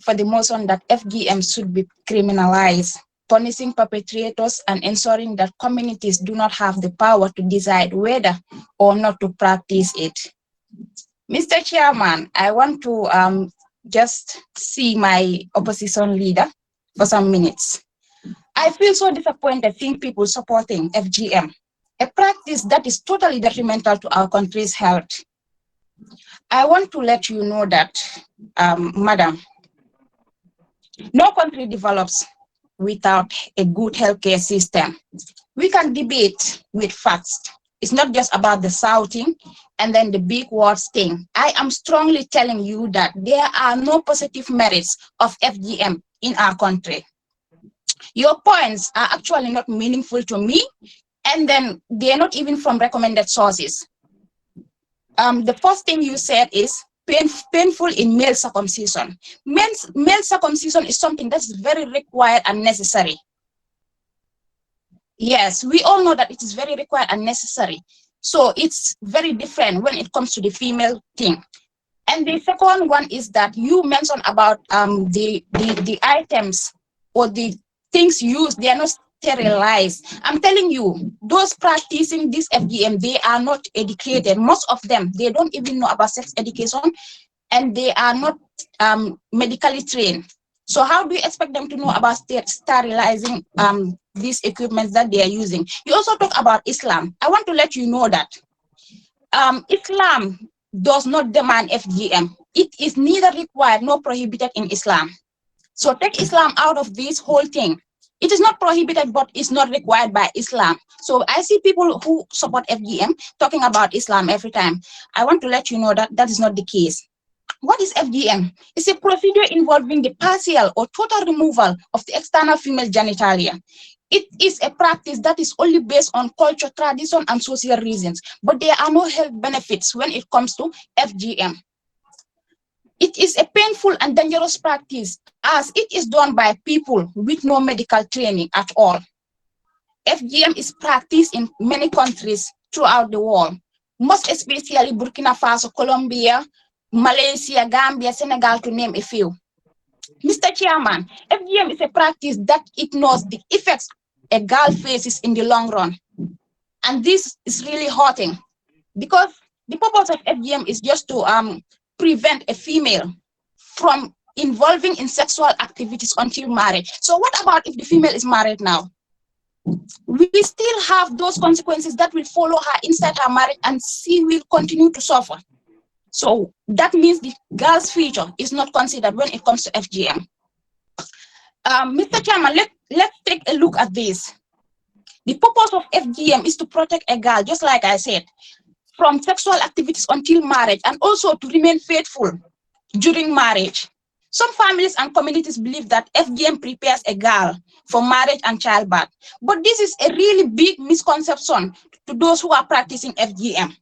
for the motion that FGM should be criminalized, punishing perpetrators and ensuring that communities do not have the power to decide whether or not to practice it. Mr. Chairman, I want to just see my opposition leader for some minutes. I feel so disappointed seeing people supporting FGM a practice that is totally detrimental to our country's health. I want to let you know that, madam, no country develops without a good healthcare system. We can debate with facts. It's not just about the shouting and then the big words thing. I am strongly telling you that there are no positive merits of FGM in our country. Your points are actually not meaningful to me, and then they're not even from recommended sources. The first thing you said is painful in male circumcision. Male circumcision is something that's very required and necessary. Yes, we all know that it is very required and necessary. So it's very different when it comes to the female thing. And the second one is that you mentioned about the items or the things used, they are not sterilized. I'm telling you, those practicing this FGM, they are not educated. Most of them, they don't even know about sex education, and they are not medically trained. So how do you expect them to know about sterilizing these equipments that they are using? You also talk about Islam. I want to let you know that Islam does not demand FGM. It is neither required nor prohibited in Islam. So take Islam out of this whole thing. It is not prohibited, but it's not required by Islam. So I see people who support FGM talking about Islam every time. I want to let you know that that is not the case. What is FGM? It's a procedure involving the partial or total removal of the external female genitalia. It is a practice that is only based on culture, tradition, and social reasons, but there are no health benefits when it comes to FGM. It is a painful and dangerous practice as it is done by people with no medical training at all. FGM is practiced in many countries throughout the world, most especially Burkina Faso, Colombia, Malaysia, Gambia, Senegal, to name a few. Mr. Chairman, FGM is a practice that ignores the effects a girl faces in the long run. And this is really hurting because the purpose of FGM is just to prevent a female from involving in sexual activities until marriage. So what about if the female is married now? We still have those consequences that will follow her inside her marriage, and she will continue to suffer. So that means the girl's future is not considered when it comes to FGM. Mr. Chairman, let's take a look at this. The purpose of FGM is to protect a girl, just like I said, from sexual activities until marriage, and also to remain faithful during marriage. Some families and communities believe that FGM prepares a girl for marriage and childbirth, but this is a really big misconception to those who are practicing FGM.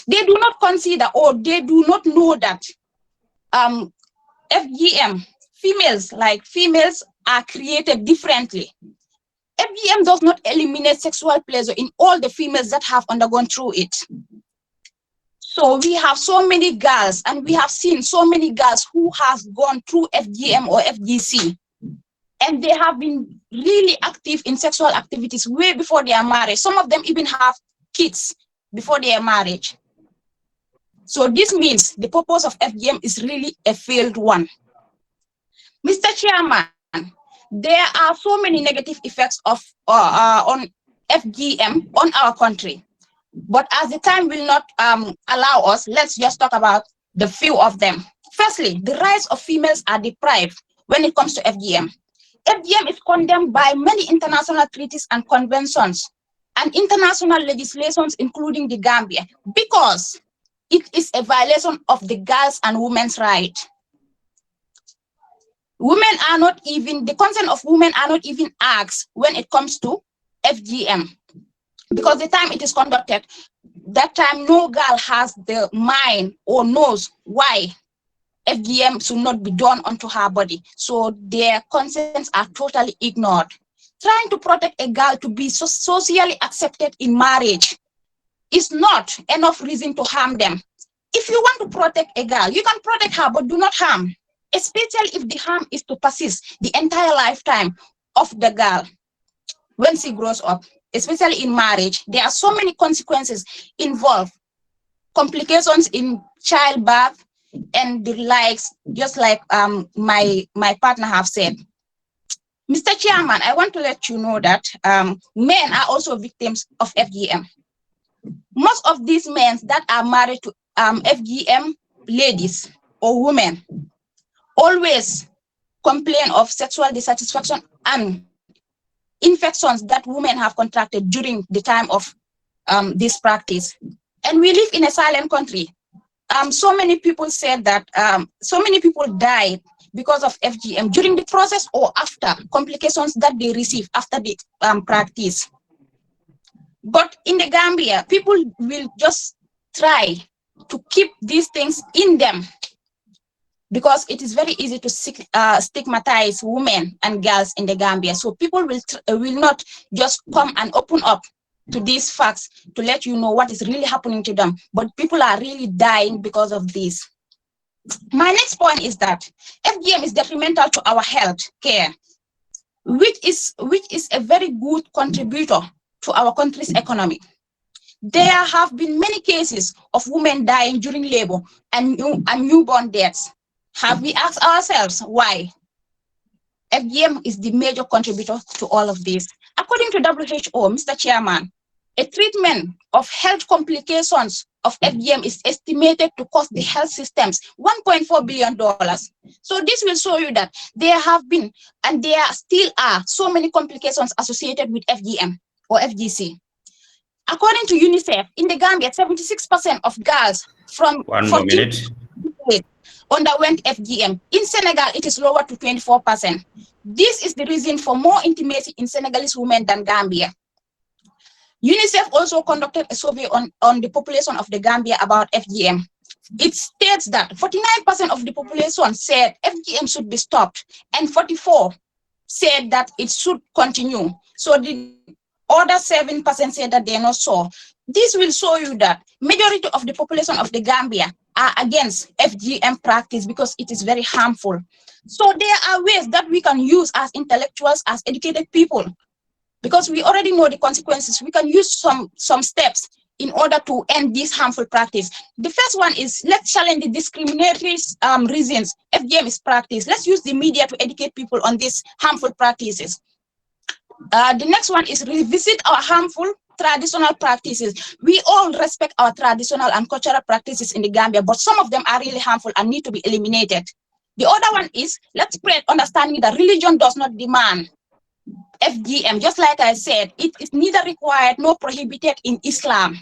They do not consider, or they do not know that FGM, females are created differently. FGM does not eliminate sexual pleasure in all the females that have undergone through it. So we have so many girls, and we have seen so many girls who have gone through FGM or FGC, and they have been really active in sexual activities way before they are married. Some of them even have kids before their marriage. So this means the purpose of FGM is really a failed one. Mr. Chairman, there are so many negative effects of on FGM on our country, but as the time will not allow us, let's just talk about the few of them. Firstly, the rights of females are deprived when it comes to FGM. FGM is condemned by many international treaties and conventions and international legislations, including the Gambia, because it is a violation of the girls' and women's rights. Women are not even, the consent of women are not even asked when it comes to FGM, because the time it is conducted, that time no girl has the mind or knows why FGM should not be done onto her body. So their consents are totally ignored. Trying to protect a girl to be socially accepted in marriage is not enough reason to harm them. If you want to protect a girl, you can protect her, but do not harm, especially if the harm is to persist the entire lifetime of the girl when she grows up, especially in marriage. There are so many consequences involved, complications in childbirth and the likes, just like my partner have said. Mr. Chairman, I want to let you know that men are also victims of FGM. Most of these men that are married to FGM ladies or women always complain of sexual dissatisfaction and infections that women have contracted during the time of this practice. And we live in a silent country. So many people said that so many people died because of FGM during the process or after complications that they receive after the practice. But in the Gambia, people will just try to keep these things in them because it is very easy to stigmatize women and girls in the Gambia. So people will not just come and open up to these facts to let you know what is really happening to them. But people are really dying because of this. My next point is that FGM is detrimental to our health care, which is a very good contributor to our country's economy. There have been many cases of women dying during labor and newborn deaths. Have we asked ourselves why? FGM is the major contributor to all of this. According to WHO, Mr. Chairman, a treatment of health complications of FGM is estimated to cost the health systems $1.4 billion. So this will show you that there have been and there still are so many complications associated with FGM or FGC. According to UNICEF, in the Gambia, 76% of girls from 14 underwent FGM. In Senegal, it is lower to 24%. This is the reason for more intimacy in Senegalese women than Gambia. UNICEF also conducted a survey on the population of the Gambia about FGM. It states that 49% of the population said FGM should be stopped, and 44% said that it should continue. So the other 7% said that they are not sure. This will show you that majority of the population of the Gambia are against FGM practice because it is very harmful. So there are ways that we can use as intellectuals, as educated people, because we already know the consequences. We can use some steps in order to end this harmful practice. The first one is let's challenge the discriminatory reasons FGM is practiced. Let's use the media to educate people on these harmful practices. The next one is revisit our harmful traditional practices. We all respect our traditional and cultural practices in the Gambia, but some of them are really harmful and need to be eliminated. The other one is let's spread understanding that religion does not demand FGM. Just like I said, it is neither required nor prohibited in Islam.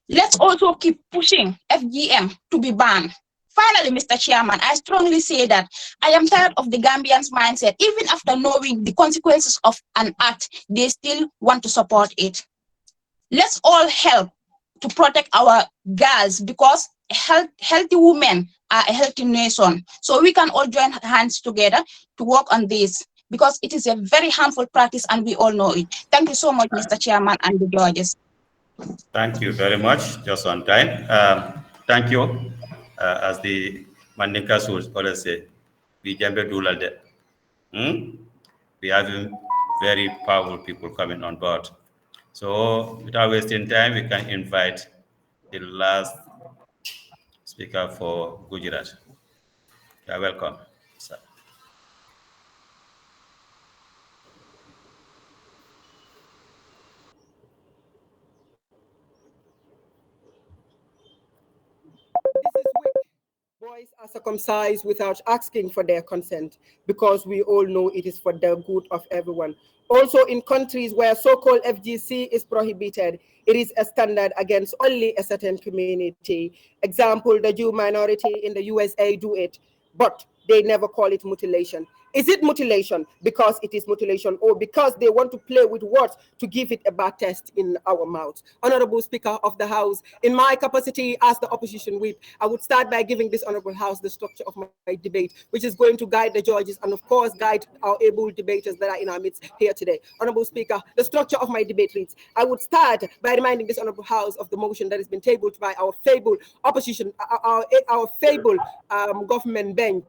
Let's also keep pushing FGM to be banned. Finally, Mr. Chairman, I strongly say that I am tired of the Gambians' mindset. Even after knowing the consequences of an act, they still want to support it. Let's all help to protect our girls because healthy women are a healthy nation. So we can all join hands together to work on this because it is a very harmful practice and we all know it. Thank you so much, Mr. Chairman and the judges. Thank you very much. Just on time. Thank you. As the Mandinkas would always say, we jambe dulal de. We have very powerful people coming on board. So without wasting time, we can invite the last speaker for Gujarat. You're welcome, sir. Boys are circumcised without asking for their consent because we all know it is for the good of everyone. Also, in countries where so-called FGC is prohibited, it is a standard against only a certain community. Example, the Jew minority in the USA do it, but they never call it mutilation. Is it mutilation because it is mutilation or because they want to play with words to give it a bad taste in our mouths? Honorable Speaker of the House, in my capacity as the opposition whip, I would start by giving this Honorable House the structure of my debate, which is going to guide the judges and of course guide our able debaters that are in our midst here today. Honorable Speaker, the structure of my debate reads, I would start by reminding this Honorable House of the motion that has been tabled by our fabled opposition, our fabled government bench,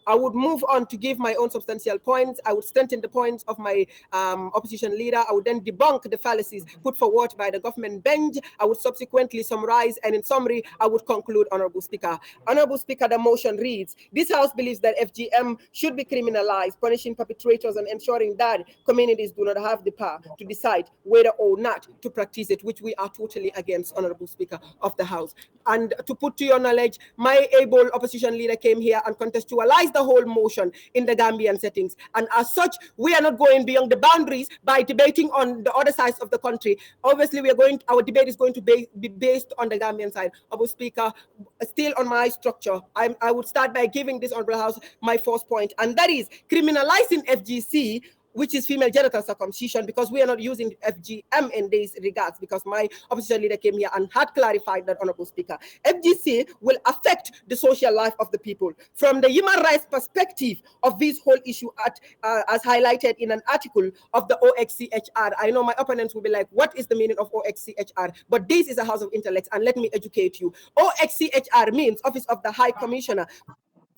I would move on to give my own substantial points. I would strengthen the points of my opposition leader. I would then debunk the fallacies put forward by the government bench. I would subsequently summarize, and in summary, I would conclude, Honorable Speaker. Honorable Speaker, the motion reads, this House believes that FGM should be criminalized, punishing perpetrators and ensuring that communities do not have the power to decide whether or not to practice it, which we are totally against, Honorable Speaker of the House. And to put to your knowledge, my able opposition leader came here and contextualized the whole motion in the Gambian settings. And as such, we are not going beyond the boundaries by debating on the other sides of the country. Obviously, our debate is going to be based on the Gambian side. Honorable Speaker, still on my structure, I would start by giving this Honorable House my first point, and that is criminalizing FGC, which is female genital circumcision, because we are not using FGM in these regards, because my opposition leader came here and had clarified that, Honorable Speaker. FGC will affect the social life of the people. From the human rights perspective of this whole issue, as highlighted in an article of the OXCHR, I know my opponents will be like, what is the meaning of OXCHR? But this is a house of intellects, and let me educate you. OXCHR means Office of the High Commissioner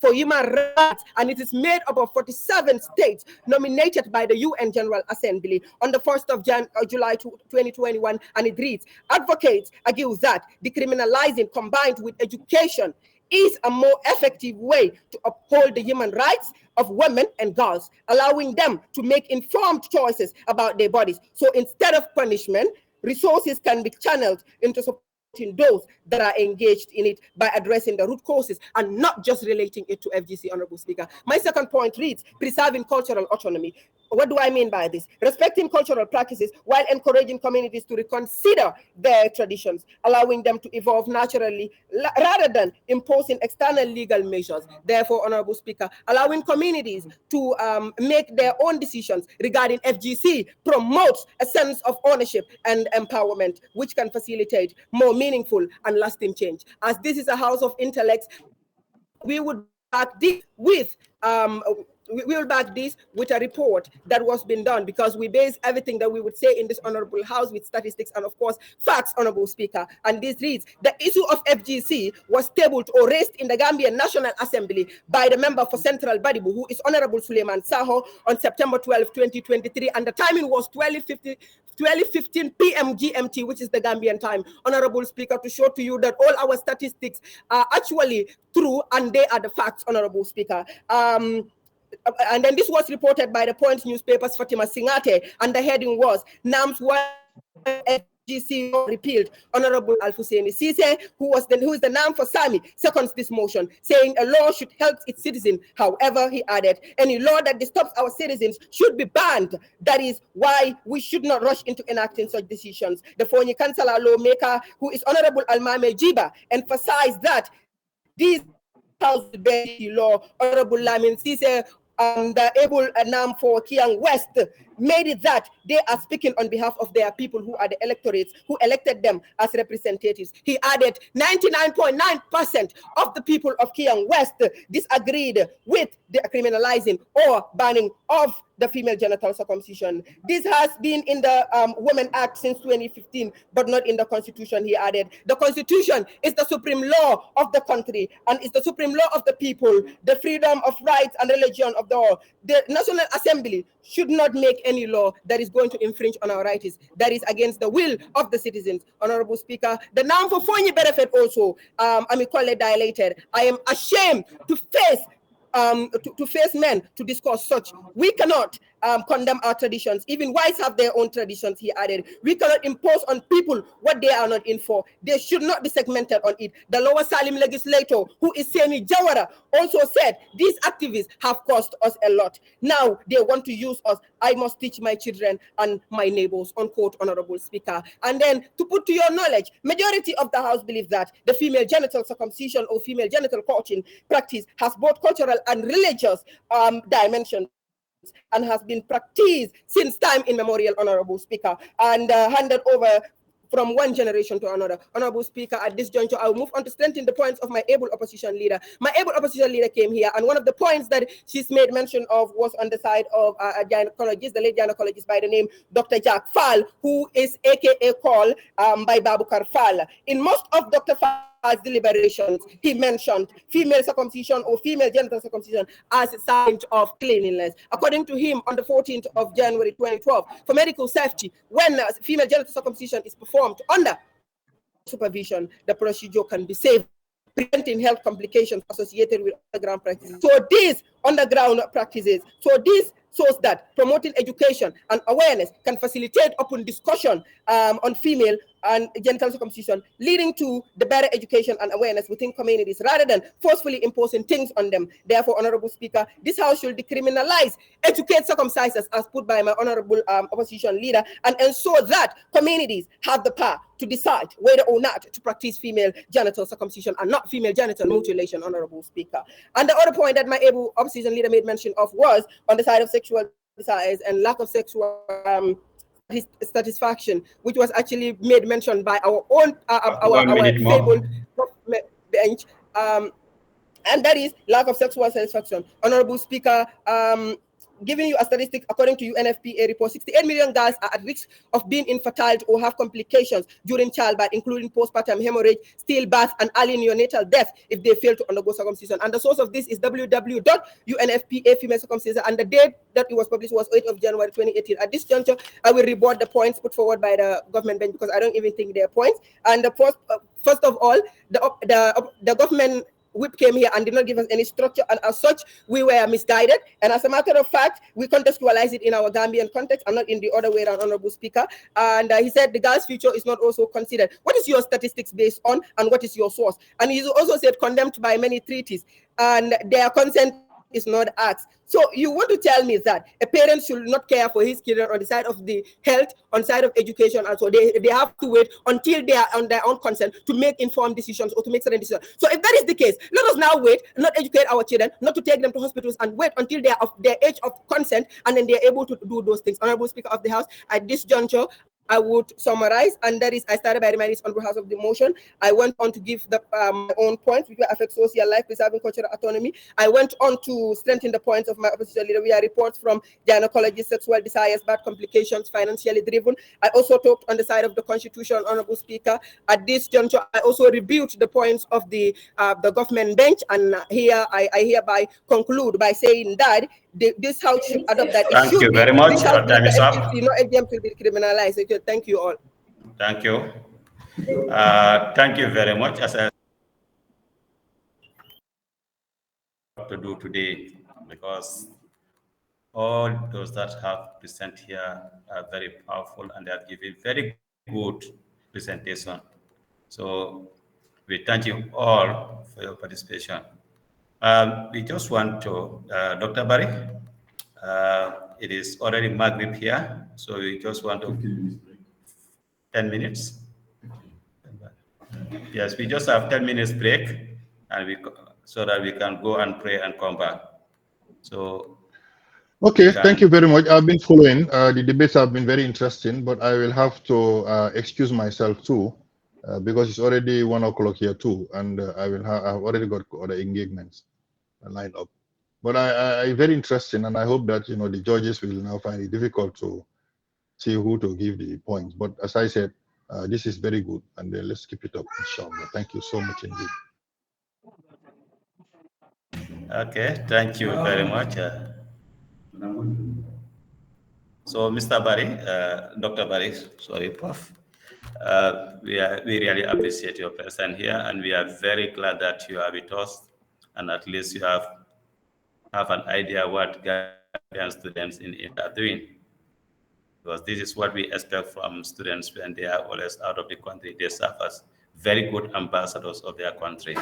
for Human Rights, and it is made up of 47 states nominated by the UN General Assembly on the 1st of July 2021, and it reads, advocates argue that decriminalizing combined with education is a more effective way to uphold the human rights of women and girls, allowing them to make informed choices about their bodies. So instead of punishment, resources can be channeled into supporting those that are engaged in it by addressing the root causes and not just relating it to FGC, Honorable Speaker. My second point reads, preserving cultural autonomy. What do I mean by this? Respecting cultural practices while encouraging communities to reconsider their traditions, allowing them to evolve naturally rather than imposing external legal measures. Therefore, Honorable Speaker, allowing communities to make their own decisions regarding FGC promotes a sense of ownership and empowerment, which can facilitate more meaningful and lasting change. As this is a house of intellects, we would back this with we will back this with a report that was been done, because we base everything that we would say in this honorable house with statistics and of course facts, Honorable Speaker. And this reads, the issue of FGC was tabled or raised in the Gambian National Assembly by the member for Central Badibu, who is Honorable Suleiman Saho, on September 12, 2023, and the timing was 12:15 p.m. GMT, which is the Gambian time. Honorable Speaker, to show to you that all our statistics are actually true and they are the facts, Honorable Speaker. And then this was reported by the Point newspaper's Fatima Singate, and the heading was NAM's FGC repealed. Honorable Al-Husseini Sise, who is the NAM for Sami, seconds this motion, saying a law should help its citizens. However, he added, any law that disturbs our citizens should be banned. That is why we should not rush into enacting such decisions. The Fonyi Councillor lawmaker, who is Honorable Almame Jiba, emphasized that these House law, Honorable Lamin Sise, the able NAM for Kiang West, made it that they are speaking on behalf of their people who are the electorates who elected them as representatives. He added 99.9% of the people of Kiang West disagreed with the criminalizing or banning of the female genital circumcision. This has been in the Women Act since 2015, but not in the Constitution, he added. The Constitution is the supreme law of the country and is the supreme law of the people, the freedom of rights and religion of the all. The National Assembly should not make any law that is going to infringe on our rights, that is against the will of the citizens. Honorable Speaker, the NAM for Fonyi benefit also, I'm equally dilated. I am ashamed to face men to discuss such. We cannot condemn our traditions. Even whites have their own traditions, he added. We cannot impose on people what they are not in for. They should not be segmented on it. The Lower Salim legislator, who is Seni Jawara, also said these activists have cost us a lot. Now they want to use us. I must teach my children and my neighbors, unquote, Honorable Speaker. And then to put to your knowledge, majority of the House believe that the female genital circumcision or female genital coaching practice has both cultural and religious dimensions, and has been practiced since time immemorial, Honorable Speaker, and handed over from one generation to another. Honorable Speaker, at this juncture, I will move on to strengthen the points of my able opposition leader. My able opposition leader came here, and one of the points that she's made mention of was on the side of a gynecologist, the late gynecologist by the name Dr. Jack Fall, who is AKA called by Babukar Fall. In most of Dr. Fall's deliberations, he mentioned female circumcision or female genital circumcision as a sign of cleanliness. According to him, on the 14th of January 2012, for medical safety, when female genital circumcision is performed under supervision, the procedure can be safe, preventing health complications associated with underground practices. So these underground practices, this shows that promoting education and awareness can facilitate open discussion on female and genital circumcision, leading to the better education and awareness within communities rather than forcefully imposing things on them. Therefore, Honorable Speaker, this House should decriminalize educate circumcisers as put by my Honorable Opposition Leader, and ensure that communities have the power to decide whether or not to practice female genital circumcision and not female genital mutilation, Honorable Speaker. And the other point that my able Opposition Leader made mention of was on the side of sexual desires and lack of sexual satisfaction, which was actually made mention by our own our fabled bench, and that is lack of sexual satisfaction. Honorable Speaker, giving you a statistic, according to UNFPA report, 68 million girls are at risk of being infertile or have complications during childbirth, including postpartum hemorrhage, stillbirth, and early neonatal death if they fail to undergo circumcision. And the source of this is www.unfpa female circumcision, and the date that it was published was 8th of January 2018. At this juncture, I will rebut the points put forward by the government bench because I don't even think they are points. And the first of all, the government whip came here and did not give us any structure, and as such we were misguided, and as a matter of fact we contextualize it in our Gambian context and not in the other way around, Honorable Speaker. And he said the girl's future is not also considered. What is your statistics based on, and what is your source? And he also said condemned by many treaties and their consent is not asked. So you want to tell me that a parent should not care for his children on the side of the health, on the side of education, and so they have to wait until they are on their own consent to make informed decisions or to make certain decisions. So if that is the case, let us now wait, not educate our children, not to take them to hospitals, and wait until they are of their age of consent, and then they are able to do those things. Honorable Speaker of the House, at this juncture, I would summarize, and that is, I started by reminding on behalf of the motion. I went on to give my own points, which will affect social life, preserving cultural autonomy. I went on to strengthen the points of my opposition leader. We have reports from gynecologists, sexual desires, bad complications, financially driven. I also talked on the side of the Constitution, Honorable Speaker. At this juncture, I also rebuked the points of the government bench, and here I hereby conclude by saying that this House should adopt that. Thank you very much. Your time is up. AGM will be criminalized. Thank you all. Thank you. Thank you very much. As I to do today, because all those that have present here are very powerful and they have given very good presentation. So we thank you all for your participation. We just want to, Dr. Barry, it is already Maghrib here, so we just want to 10 minutes. Yes, we just have 10 minutes break, and so that we can go and pray and come back. So. Okay, thank you very much. I've been following. The debates have been very interesting, but I will have to excuse myself too, because it's already 1 o'clock here too, and I've already got other engagements lined up. But I very interesting, and I hope that the judges will now find it difficult to see who to give the points. But as I said, this is very good, and let's keep it up, inshallah. Thank you so much indeed. Okay, thank you very much. So, Mr. Barry, Dr. Barry, sorry, Prof. We really appreciate your presence here, and we are very glad that you are with us, and at least you have an idea what Gambian students in India are doing. Because this is what we expect from students when they are always out of the country. They serve as very good ambassadors of their country.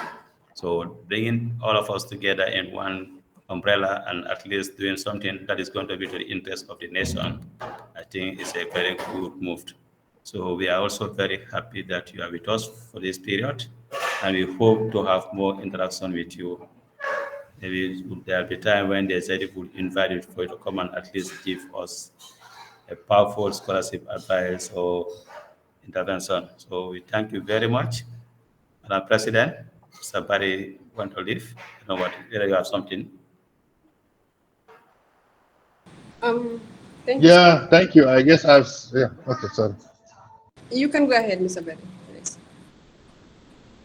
So bringing all of us together in one umbrella and at least doing something that is going to be to the interest of the nation, I think is a very good move. So we are also very happy that you are with us for this period, and we hope to have more interaction with you. Maybe there will be time when they said it would invite you for you to come and at least give us a powerful scholarship advice or intervention. So we thank you very much. Madam President, somebody want to leave? You know what, whether you have something. Thank you. Yeah, thank you. I guess okay, sorry. You can go ahead, Mr. Betty, please.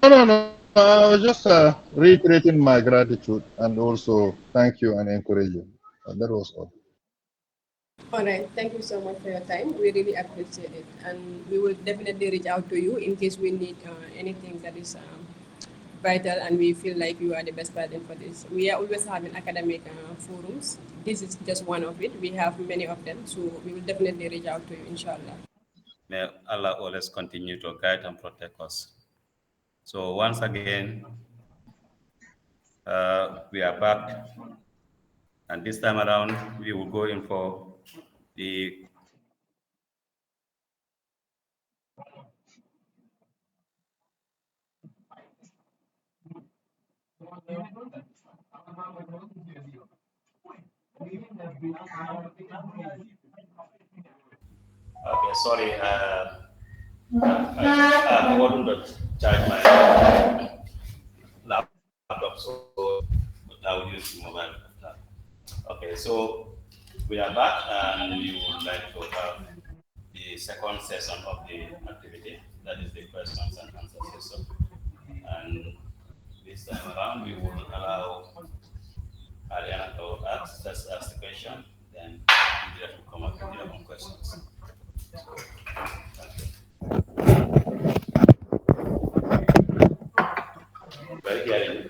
no. I was just reiterating my gratitude and also thank you and encourage you. That was all. All right, thank you so much for your time. We really appreciate it, and we will definitely reach out to you in case we need anything that is vital, and we feel like you are the best person for this. We are always having academic forums. This is just one of it. We have many of them, so we will definitely reach out to you, inshallah. May Allah always continue to guide and protect us. So once again, we are back, and this time around we will go in for the okay, sorry, I wouldn't charge my laptop, so I will use mobile. Okay, so we are back, and we would like to have the second session of the activity, that is the questions and answers session. And this time around, we will allow Haryana to ask the question, then Indira will come up with their own questions. Very hearing.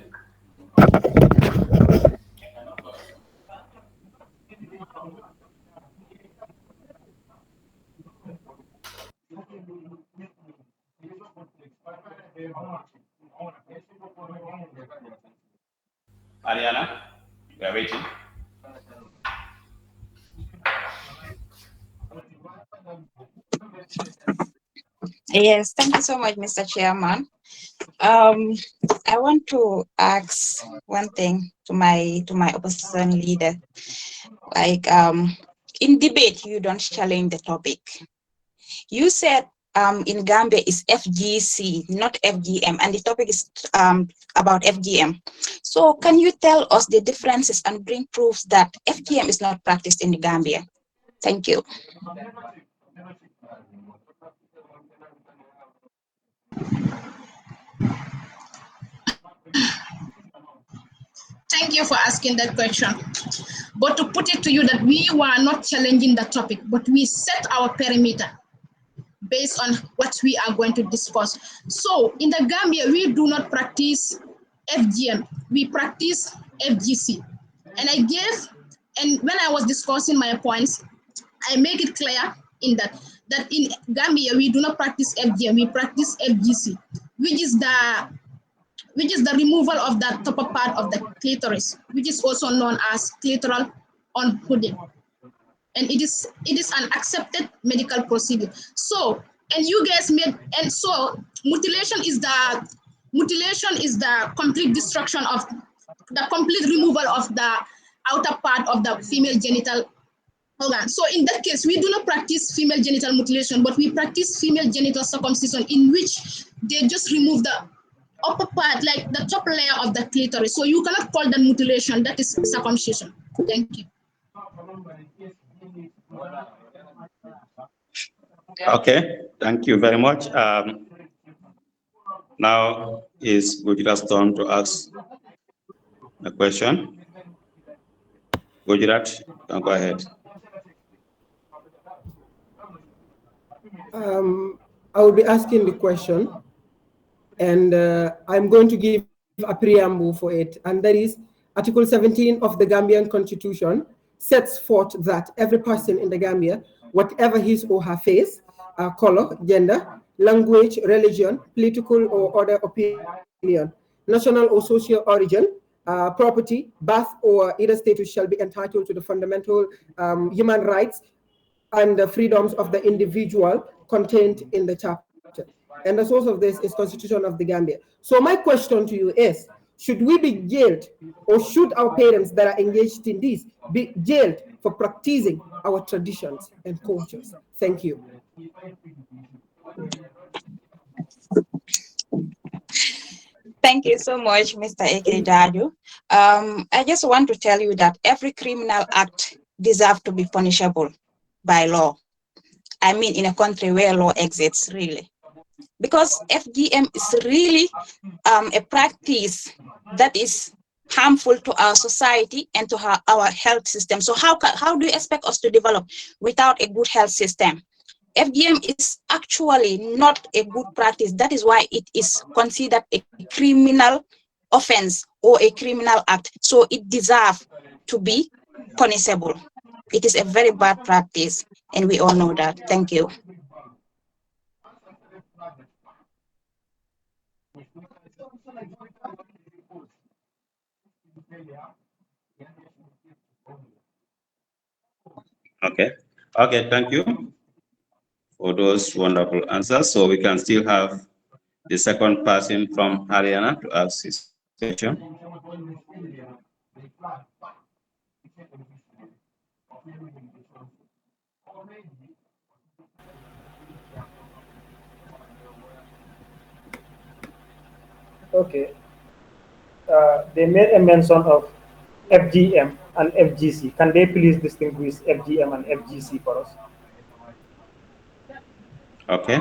Haryana, we are waiting. Yes, thank you so much, Mr. Chairman. I want to ask one thing to my opposition leader. Like in debate, you don't challenge the topic. You said in Gambia is FGC, not FGM, and the topic is about FGM. So can you tell us the differences and bring proofs that FGM is not practiced in the Gambia? Thank you. Thank you for asking that question. But to put it to you that we were not challenging the topic, but we set our perimeter based on what we are going to discuss. So in the Gambia, we do not practice FGM, we practice FGC. And when I was discussing my points, I make it clear in that in Gambia, we do not practice FGM, we practice FGC, which is the removal of the upper part of the clitoris, which is also known as clitoral unhooding. And it is an accepted medical procedure. So, and you guys mutilation is the complete destruction of the complete removal of the outer part of the female genital organ. So in that case, we do not practice female genital mutilation, but we practice female genital circumcision, in which they just remove the upper part, like the top layer of the clitoris. So you cannot call that mutilation, that is circumcision. Thank you. Okay, thank you very much. Now is Gujarat's turn to ask a question. Gujarat, go ahead. I will be asking the question, and I'm going to give a preamble for it, and that is Article 17 of the Gambian Constitution sets forth that every person in the Gambia, whatever his or her face, color, gender, language, religion, political or other opinion, national or social origin, property, birth, or either status shall be entitled to the fundamental human rights and the freedoms of the individual contained in the chapter. And the source of this is Constitution of the Gambia. So my question to you is, should we be jailed, or should our parents that are engaged in this be jailed for practicing our traditions and cultures? Thank you. Thank you so much, Mr. Eke Dadu. I just want to tell you that every criminal act deserves to be punishable by law. I mean, in a country where law exists, really. because FGM is really a practice that is harmful to our society and to our health system. So how do you expect us to develop without a good health system? FGM is actually not a good practice. That is why it is considered a criminal offense or a criminal act. So it deserves to be punishable. It is a very bad practice, and we all know that. Thank you. Okay, thank you for those wonderful answers. So we can still have the second person from Haryana to ask his question. Okay. They made a mention of FGM and FGC. Can they please distinguish FGM and FGC for us? Okay.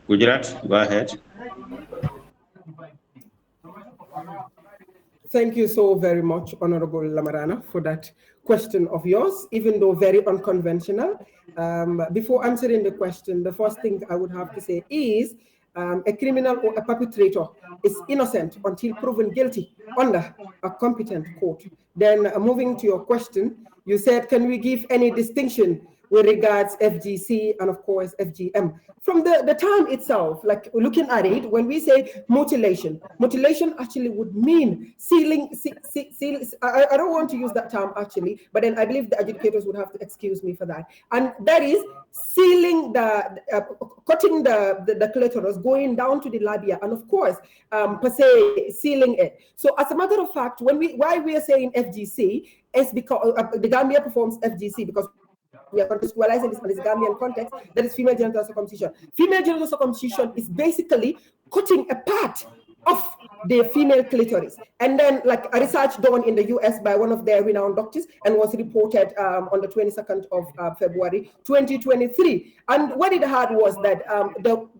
Gujarat, go ahead. Thank you so very much, Honorable Lamarana, for that question of yours, even though very unconventional. Before answering the question, the first thing I would have to say is a criminal or a perpetrator is innocent until proven guilty under a competent court. Then moving to your question, you said, can we give any distinction with regards FGC and of course FGM? From the term itself, like looking at it, when we say mutilation actually would mean sealing. I don't want to use that term actually, but then I believe the educators would have to excuse me for that. And that is sealing cutting the clitoris, going down to the labia, and of course, per se, sealing it. So as a matter of fact, why we are saying FGC is because the Gambia performs FGC because we are contextualizing this in this Gambian context, that is female genital circumcision. Female genital circumcision is basically cutting a part of the female clitoris. And then, like a research done in the US by one of their renowned doctors and was reported on the 22nd of February 2023. And what it had was that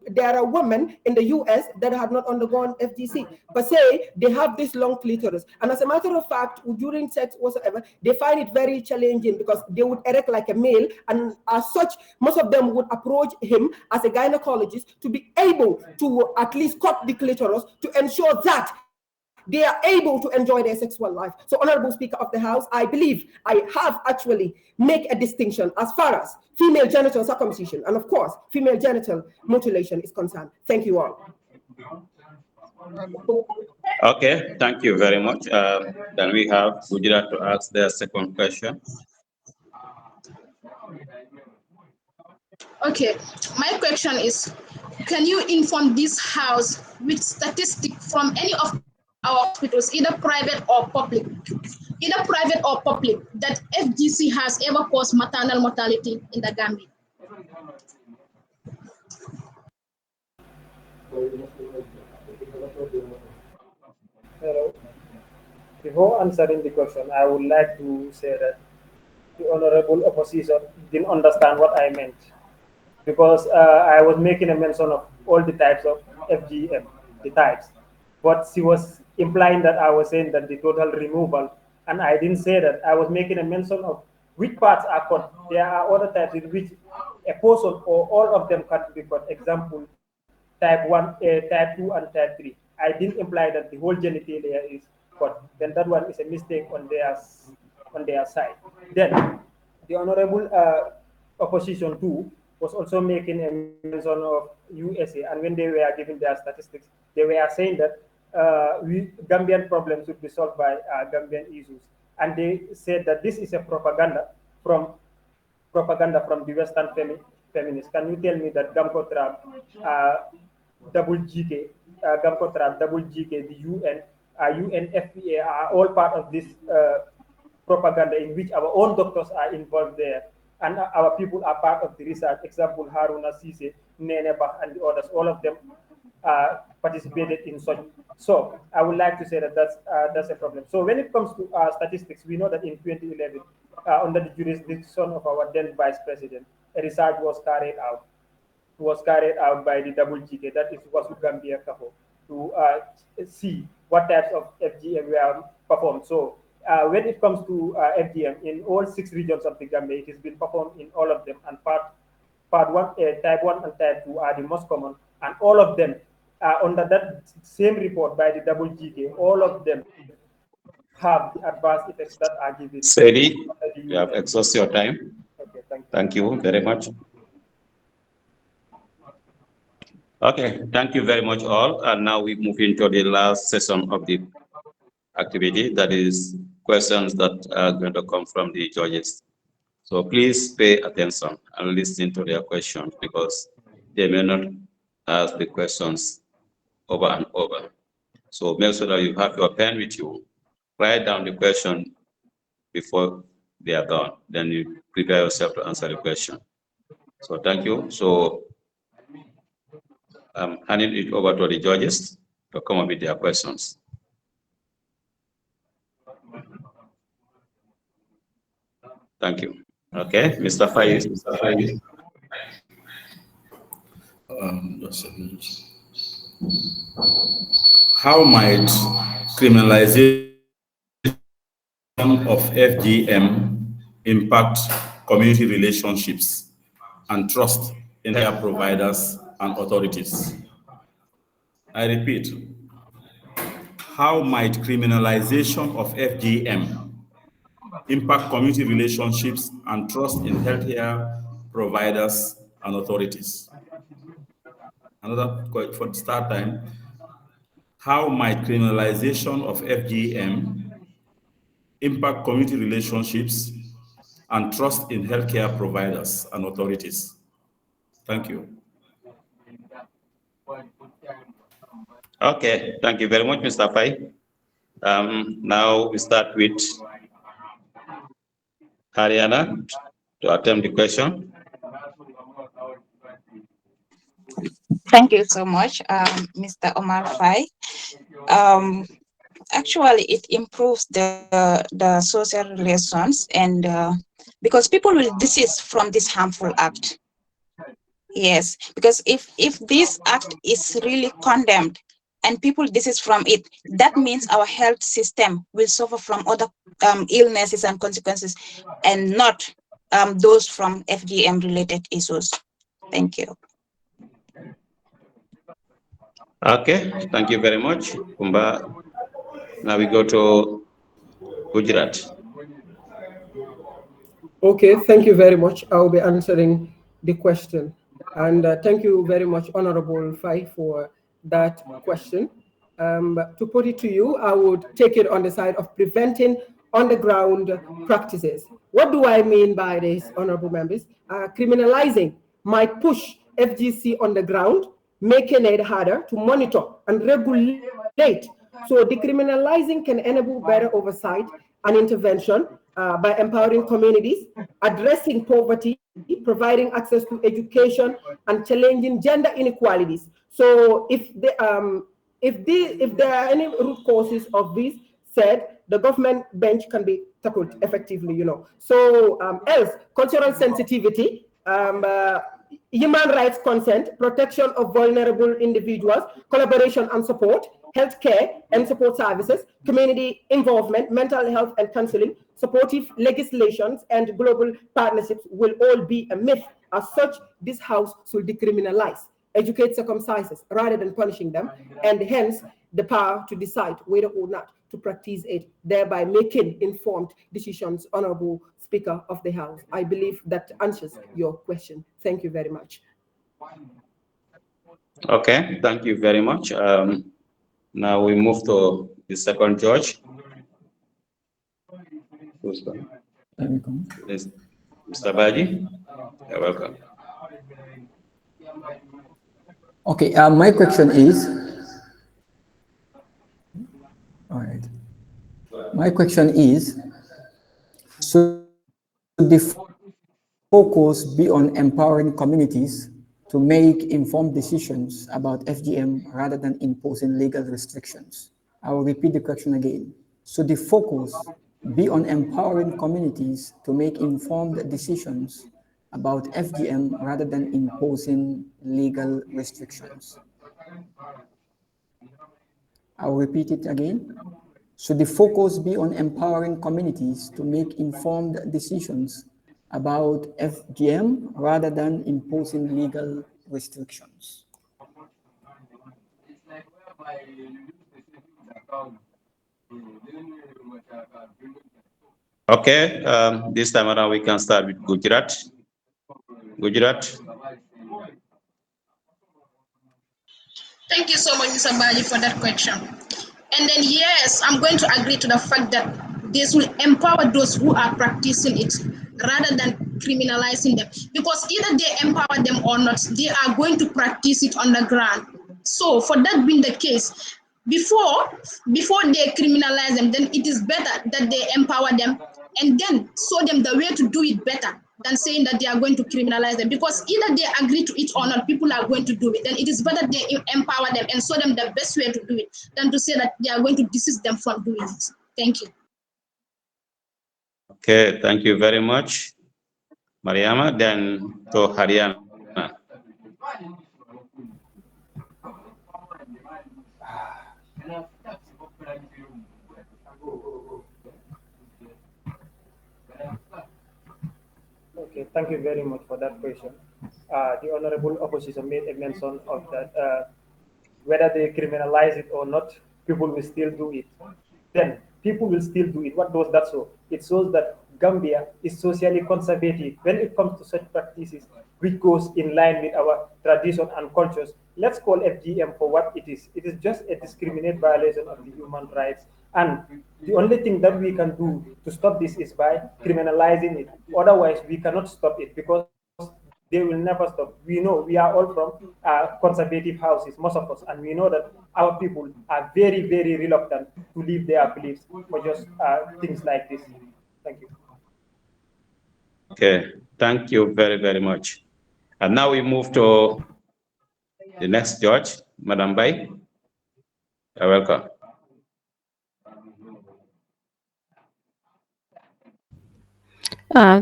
there are women in the US that have not undergone FGC, but say they have this long clitoris. And as a matter of fact, during sex whatsoever, they find it very challenging because they would erect like a male, and as such, most of them would approach him as a gynecologist to be able to at least cut the clitoris to ensure that they are able to enjoy their sexual life. So, Honorable Speaker of the House, I believe I have actually make a distinction as far as female genital circumcision and, of course, female genital mutilation is concerned. Thank you all. Okay, thank you very much. Then we have Gujarat to ask their second question. Okay, my question is, can you inform this House with statistics from any of our hospitals, either private or public, that FGC has ever caused maternal mortality in the Gambia? Hello. Before answering the question, I would like to say that the honorable opposition didn't understand what I meant, because I was making a mention of all the types of FGM, the types. But she was implying that I was saying that the total removal, and I didn't say that. I was making a mention of which parts are cut. There are other types in which a portion or all of them can be cut. Example, type 1, type 2, and type 3. I didn't imply that the whole genitalia is cut. Then that one is a mistake on their side. Then the honorable opposition too was also making a mention of USA, and when they were giving their statistics, they were saying that Gambian problems should be solved by Gambian issues, and they said that this is a propaganda from the Western feminists. Can you tell me that Gamcotrap, double GK, Gamcotrap, double GK, the UN, UNFPA are all part of this propaganda in which our own doctors are involved there, and our people are part of the research. Example, Haruna Sise, Nene Bach, and the others, all of them participated in such. So I would like to say that that's a problem. So when it comes to statistics, we know that in 2011, under the jurisdiction of our then Vice President, a research was carried out was carried out by the GK, that is Wasu Gambia Kafo, to see what types of FGM were performed. So when it comes to FGM, in all 6 regions of the Gambia, it has been performed in all of them, and part 1, type 1 and type 2 are the most common, and all of them under that same report by the GK, all of them have the adverse effects that are given. Seri, you have exhausted your time. Okay, thank you. Thank you very much. Okay, thank you very much all. And now we move into the last session of the activity, that is questions that are going to come from the judges. So please pay attention and listen to their questions, because they may not ask the questions over and over. So make sure that you have your pen with you. Write down the question before they are done. Then you prepare yourself to answer the question. So thank you. So I'm handing it over to the judges to come up with their questions. Thank you. Okay, Mr. Faiz. Mr. Faiz. Just a minute. How might criminalization of FGM impact community relationships and trust in their providers and authorities? I repeat, how might criminalization of FGM impact community relationships and trust in healthcare providers and authorities? Another for the start time, how might criminalization of FGM impact community relationships and trust in healthcare providers and authorities? Thank you. Okay, thank you very much, Mr. Fai. Now we start with Haryana to attempt the question. Thank you so much, Mr. Omar Fai. Actually, it improves the social relations, and because people will desist from this harmful act. Yes, because if this act is really condemned and people desist from it, that means our health system will suffer from other illnesses and consequences, and not those from FGM related issues. Thank you. Okay, thank you very much, Kumba. Now we go to Gujarat. Okay, thank you very much. I'll be answering the question. And thank you very much, Honorable Fai, for that question. To put it to you, I would take it on the side of preventing on-the-ground practices. What do I mean by this, honorable members? Criminalizing might push FGC on the ground, making it harder to monitor and regulate. So decriminalizing can enable better oversight and intervention by empowering communities, addressing poverty, providing access to education, and challenging gender inequalities. So if there are any root causes of this, said the government bench can be tackled effectively, So else, cultural sensitivity, human rights consent, protection of vulnerable individuals, collaboration and support, healthcare and support services, community involvement, mental health and counseling, supportive legislations, and global partnerships will all be a myth. As such, this House should decriminalize, educate circumcisers rather than punishing them, and hence the power to decide whether or not to practice it, thereby making informed decisions. Honorable Speaker of the House, I believe that answers your question. Thank you very much. Okay, thank you very much. Now we move to the second judge. Who's that? Yes. Mr. Baji, you're welcome. Okay, my question is, all right. My question is, should the focus be on empowering communities to make informed decisions about FGM rather than imposing legal restrictions? I will repeat the question again. Should the focus be on empowering communities to make informed decisions about FGM rather than imposing legal restrictions? I'll repeat it again. Should the focus be on empowering communities to make informed decisions about FGM rather than imposing legal restrictions? Okay, this time around we can start with Gujarat. Gujarat. Thank you so much, Mr. Baji, for that question. And then, yes, I'm going to agree to the fact that this will empower those who are practicing it rather than criminalizing them. Because either they empower them or not, they are going to practice it on the ground. So, for that being the case, before they criminalize them, then it is better that they empower them and then show them the way to do it better than saying that they are going to criminalize them. Because either they agree to it or not, people are going to do it. Then it is better they empower them and show them the best way to do it than to say that they are going to desist them from doing it. Thank you. Okay, thank you very much, Mariama. Then to Haryana. Okay, thank you very much for that question. The honorable opposition made a mention of that whether they criminalize it or not, people will still do it. Then people will still do it. What does that show? It shows that Gambia is socially conservative when it comes to such practices, which goes in line with our tradition and cultures. Let's call FGM for what it is. It is just a discriminate violation of the human rights. And the only thing that we can do to stop this is by criminalizing it. Otherwise, we cannot stop it because they will never stop. We know we are all from conservative houses, most of us, and we know that our people are very, very reluctant to leave their beliefs for just things like this. Thank you. Okay, thank you very, very much. And now we move to the next judge, Madam Bai. You're welcome.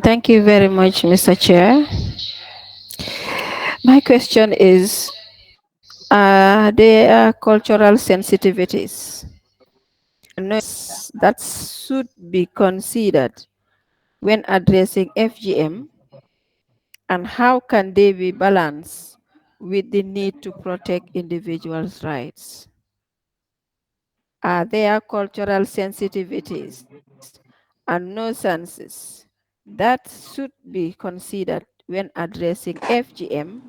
Thank you very much, Mr. Chair. My question is, there are cultural sensitivities that should be considered when addressing FGM, and how can they be balanced with the need to protect individuals' rights? Are there cultural sensitivities and nuances that should be considered when addressing FGM,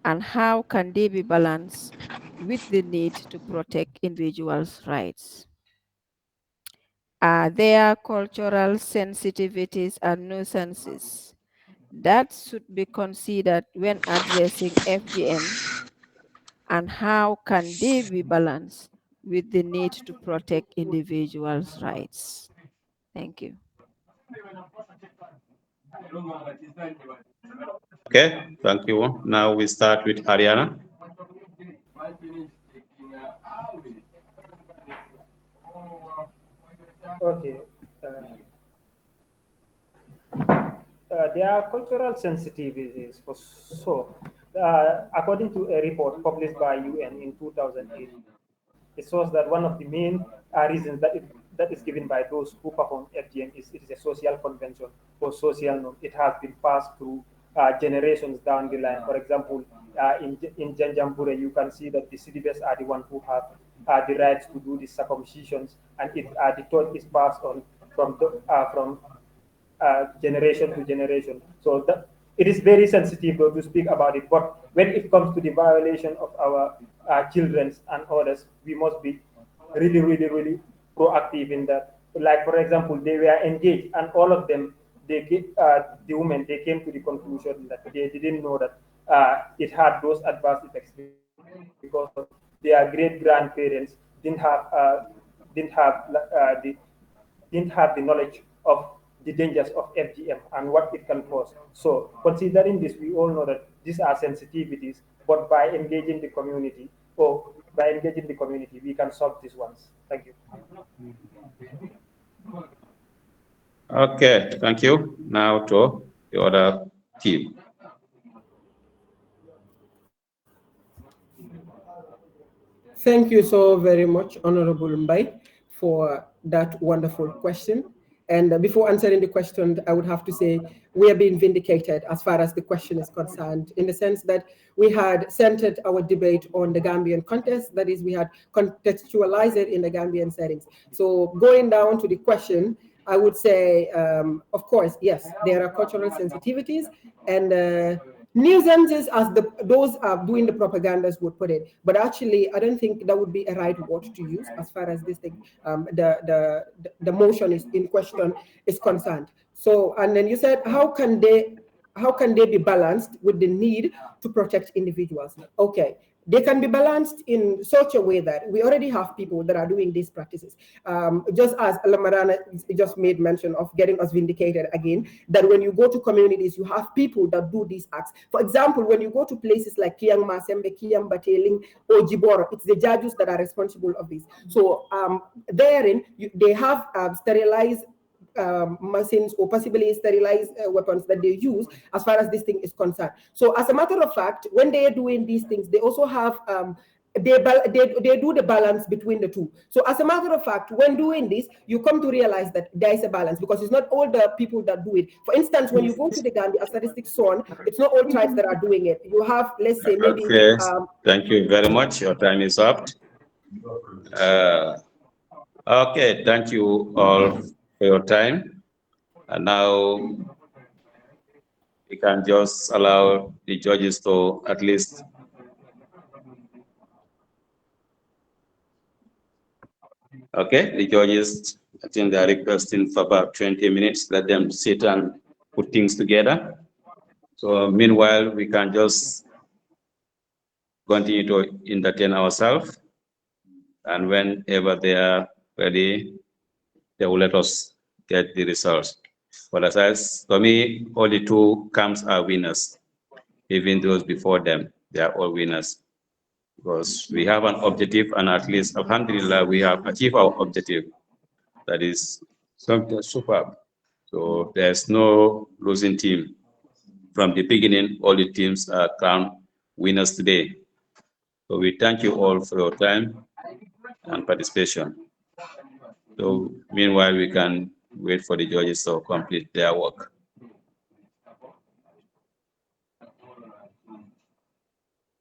and how can they be balanced with the need to protect individuals' rights? Are there cultural sensitivities and nuances that should be considered when addressing FGM, and how can they be balanced with the need to protect individuals' rights? Thank you. Okay, thank you. Now we start with Haryana. Okay. There are cultural sensitivities for so. According to a report published by UN in 2008, it shows that one of the main reasons that is given by those who perform FGM is it is a social convention or social norm. It has been passed through generations down the line. For example, in Janjambure, you can see that the Sidibes are the ones who have the rights to do the circumcisions, and the thought is passed on from generation to generation. So it is very sensitive though to speak about it. But when it comes to the violation of our children and others, we must be really, really, really proactive in that. Like for example, they were engaged, and all of them, the women, they came to the conclusion that they didn't know that it had those adverse effects because their great grandparents didn't have the knowledge of the dangers of FGM and what it can cause. So considering this, we all know that these are sensitivities, but by engaging the community, we can solve these ones. Thank you. Okay, thank you. Now to the other team. Thank you so very much, Honorable Mbai, for that wonderful question. And before answering the question, I would have to say we are being vindicated as far as the question is concerned, in the sense that we had centered our debate on the Gambian context. That is, we had contextualized it in the Gambian settings. So going down to the question, I would say, of course, yes, there are cultural sensitivities and nuisances, as those are doing the propagandas would put it. But actually, I don't think that would be a right word to use as far as this thing, the motion is in question is concerned. So, and then you said, how can they be balanced with the need to protect individuals? Okay, they can be balanced in such a way that we already have people that are doing these practices. Just as Lamarana just made mention of getting us vindicated again, that when you go to communities, you have people that do these acts. For example, when you go to places like Kiang Masembe, Kiang Bateling, or Jiboro, it's the judges that are responsible of this. So therein, they have sterilized machines or possibly sterilized weapons that they use as far as this thing is concerned. So as a matter of fact, when they are doing these things, they also have they do the balance between the two. So as a matter of fact, when doing this, you come to realize that there is a balance, because it's not all the people that do it. For instance, when you go to the Gambia, as statistics shown, it's not all tribes that are doing it. You have, let's say, maybe Okay, thank you very much. Your time is up. Okay, thank you all for your time. And now we can just allow the judges to at least the judges, I think they are requesting for about 20 minutes. Let them sit and put things together. So meanwhile, we can just continue to entertain ourselves. And whenever they are ready, they will let us get the results. But as I said, for me, only two camps are winners. Even those before them, they are all winners. Because we have an objective, and at least, alhamdulillah, we have achieved our objective. That is something superb. So there's no losing team. From the beginning, all the teams are crowned winners today. So we thank you all for your time and participation. So meanwhile, we can wait for the judges to complete their work.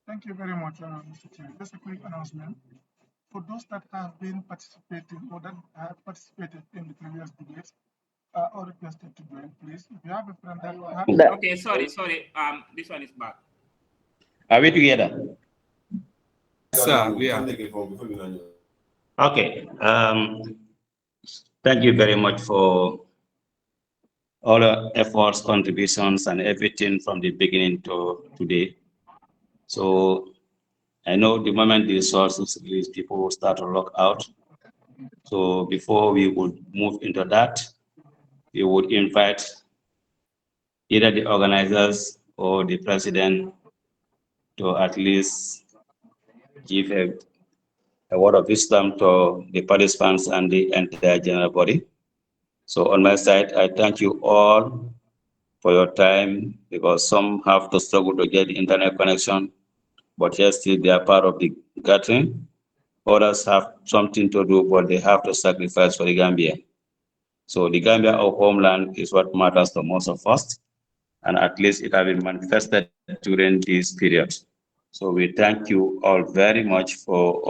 Thank you very much, Mr. Chair. Just a quick announcement. For those that have been participating or that have participated in the previous debates or requested to join, please, if you have a friend that Okay, sorry. This one is back. Are we together? Sir, we are. Okay. Thank you very much for all the efforts, contributions, and everything from the beginning to today. So I know the moment the resources release, people will start to log out. So before we would move into that, we would invite either the organizers or the president to at least give a word of wisdom to the participants and the entire general body. So on my side, I thank you all for your time, because some have to struggle to get the internet connection, but yes, still they are part of the gathering. Others have something to do, but they have to sacrifice for the Gambia. So the Gambia, our homeland, is what matters to most of us, and at least it has been manifested during this period. So we thank you all very much for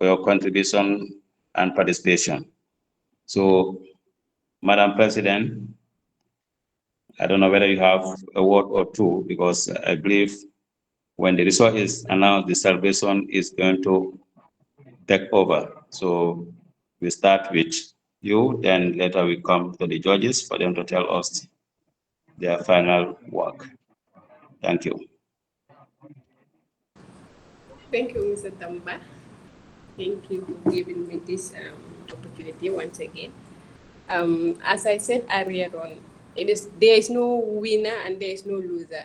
your contribution and participation. So, Madam President, I don't know whether you have a word or two, because I believe when the result is announced, the celebration is going to take over. So we start with you, then later we come to the judges for them to tell us their final work. Thank you. Thank you, Mr. Tamba. Thank you for giving me this opportunity once again. As I said earlier on, there is no winner and there is no loser.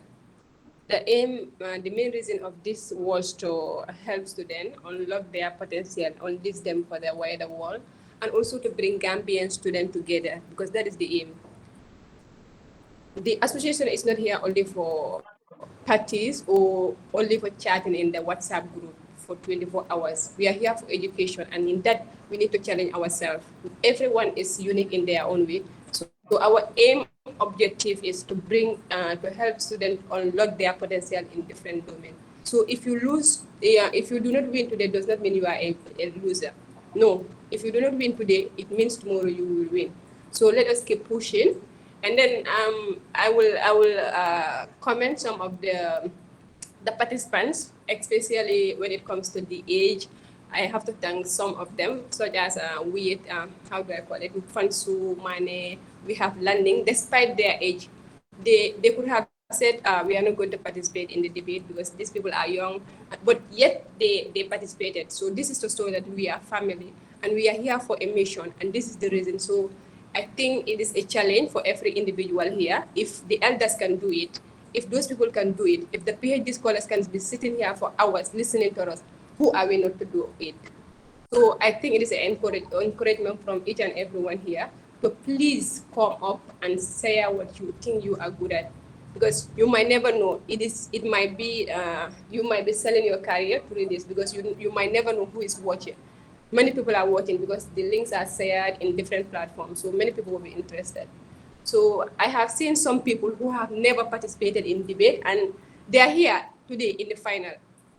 The aim, the main reason of this was to help students unlock their potential, unleash them for the wider world, and also to bring Gambian students together, because that is the aim. the association is not here only for parties or only for chatting in the WhatsApp group for 24 hours. We are here for education, and in that, we need to challenge ourselves. Everyone is unique in their own way. So our aim objective is to bring, to help students unlock their potential in different domains. So if you lose, if you do not win today, does not mean you are a loser. No, if you do not win today, it means tomorrow you will win. So let us keep pushing. And then I will comment some of the participants, especially when it comes to the age. I have to thank some of them, such as how do I call it, Fansu, Mane, we have Landing. Despite their age, they could have said, we are not going to participate in the debate because these people are young, but yet they participated. So this is to show that we are family and we are here for a mission, and this is the reason. So I think it is a challenge for every individual here. If the elders can do it, if those people can do it, if the PhD scholars can be sitting here for hours listening to us, who are we not to do it? So I think it is an encouragement from each and everyone here to please come up and say what you think you are good at, because you might never know. It might be you might be selling your career through this, because you might never know who is watching. Many people are watching because the links are shared in different platforms, so many people will be interested. So I have seen some people who have never participated in debate, and they are here today in the final.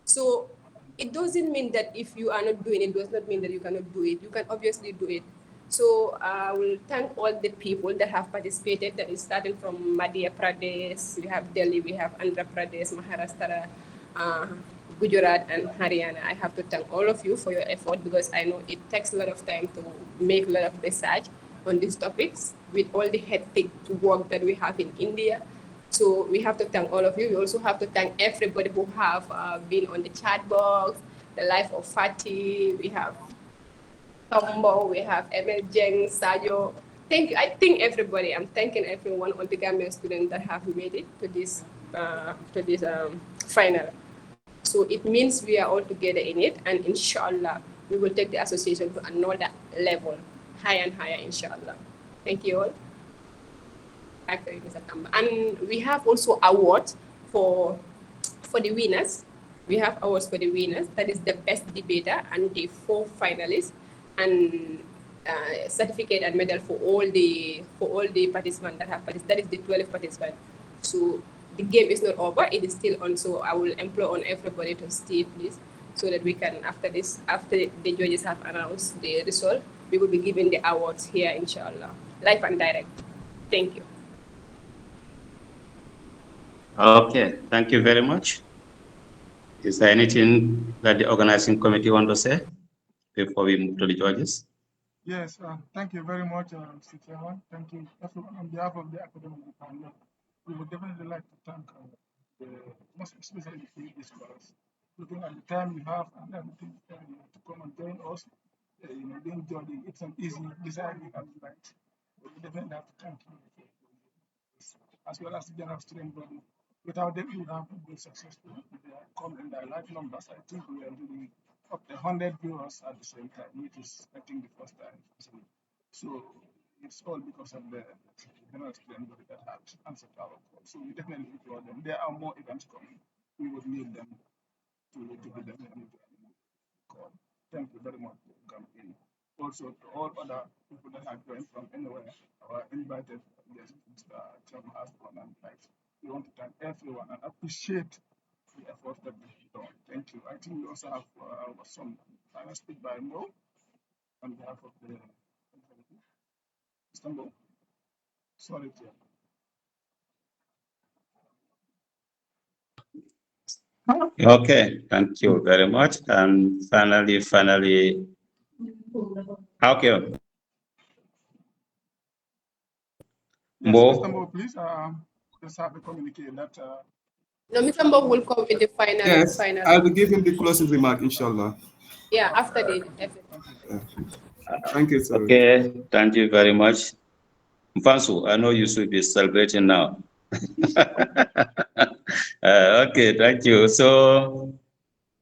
So it doesn't mean that if you are not doing it, does not mean that you cannot do it. You can obviously do it. So I will thank all the people that have participated. That is starting from Madhya Pradesh, we have Delhi, we have Andhra Pradesh, Maharashtra, Gujarat, and Haryana. I have to thank all of you for your effort, because I know it takes a lot of time to make a lot of research on these topics with all the hectic work that we have in India. So we have to thank all of you. We also have to thank everybody who have been on the chat box, the life of Fatih, we have Tombo, we have Emil Jeng, Sayo. Thank you. I think everybody, I'm thanking everyone, all the Gambian students that have made it to this final. So it means we are all together in it, and inshallah, we will take the association to another level, higher and higher, inshallah. Thank you all. Back to you, Mr. Tamba. And we have also awards for the winners. We have awards for the winners. That is the best debater and the 4 finalists, and certificate and medal for all the participants that have participated. That is the 12 participants. So the game is not over, it is still on. So I will implore on everybody to stay, please, so that we can, after the judges have announced the result, we will be giving the awards here, inshallah, live and direct. Thank you. Okay, thank you very much. Is there anything that the organizing committee want to say before we move to the judges? Yes, thank you very much, Mr. Chairman. Thank you. Everyone, on behalf of the academic department, we would definitely like to thank most especially the PhD scholars. Looking at the time you have and everything to come and join us, doing judging, it's an easy deciding as right. We definitely have to thank you, as well as the general student body. Without them, we would have been successful. They have come in their large numbers. I think we are doing up to 100 viewers at the same time, which is, I think, the first time. So it's all because of the general student body that have answered our call. So we definitely applaud them. There are more events coming. We would need them to be definitely call. Thank you very much for coming. Also, to all other people that have joined from anywhere, our invited guests, Mr. Chairman Aston and Light. We want to thank everyone and appreciate the effort that they've done. Thank you. I think we also have some final speech by Mo on behalf of the Istanbul. Sorry, Chair. Okay, thank you very much. And finally, okay. Yes, Mr. Mo, please just have a communique that. No, Mr. Mo will come with the final. Yes, I will give him the closing remark, inshallah. Yeah, after the. Thank you, sir. Okay, thank you very much. Mfansu, I know you should be celebrating now. Okay, thank you. So,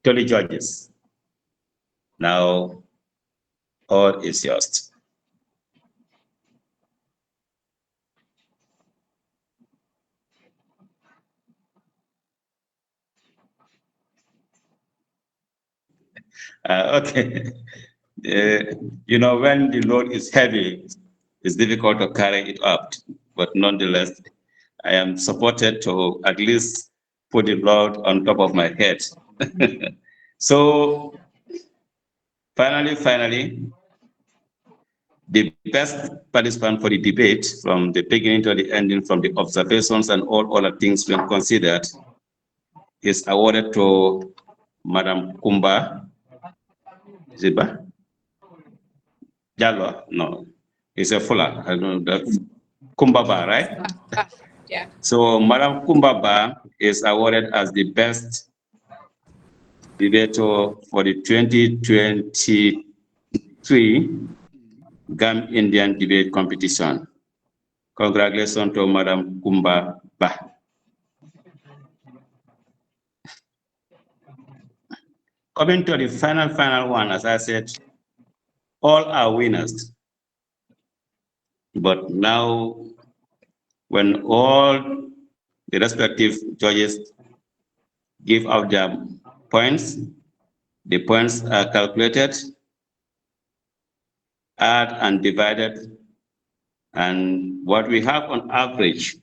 to the judges, now all is yours. Okay. You know, when the load is heavy, it's difficult to carry it up. But nonetheless, I am supported to at least put the load on top of my head. So finally, the best participant for the debate from the beginning to the ending, from the observations and all other things when considered, is awarded to Madam Kumba. Is it ba? Jalwa? No, it's a Fula. I don't know that. Kumbaba, right? Yeah. So Madam Kumbaba is awarded as the best debater for the 2023 GAM-Indian debate competition. Congratulations to Madam Kumbaba. Coming to the final one, as I said, all are winners. But now, when all the respective judges give out their points, the points are calculated, add and divided, and what we have on average,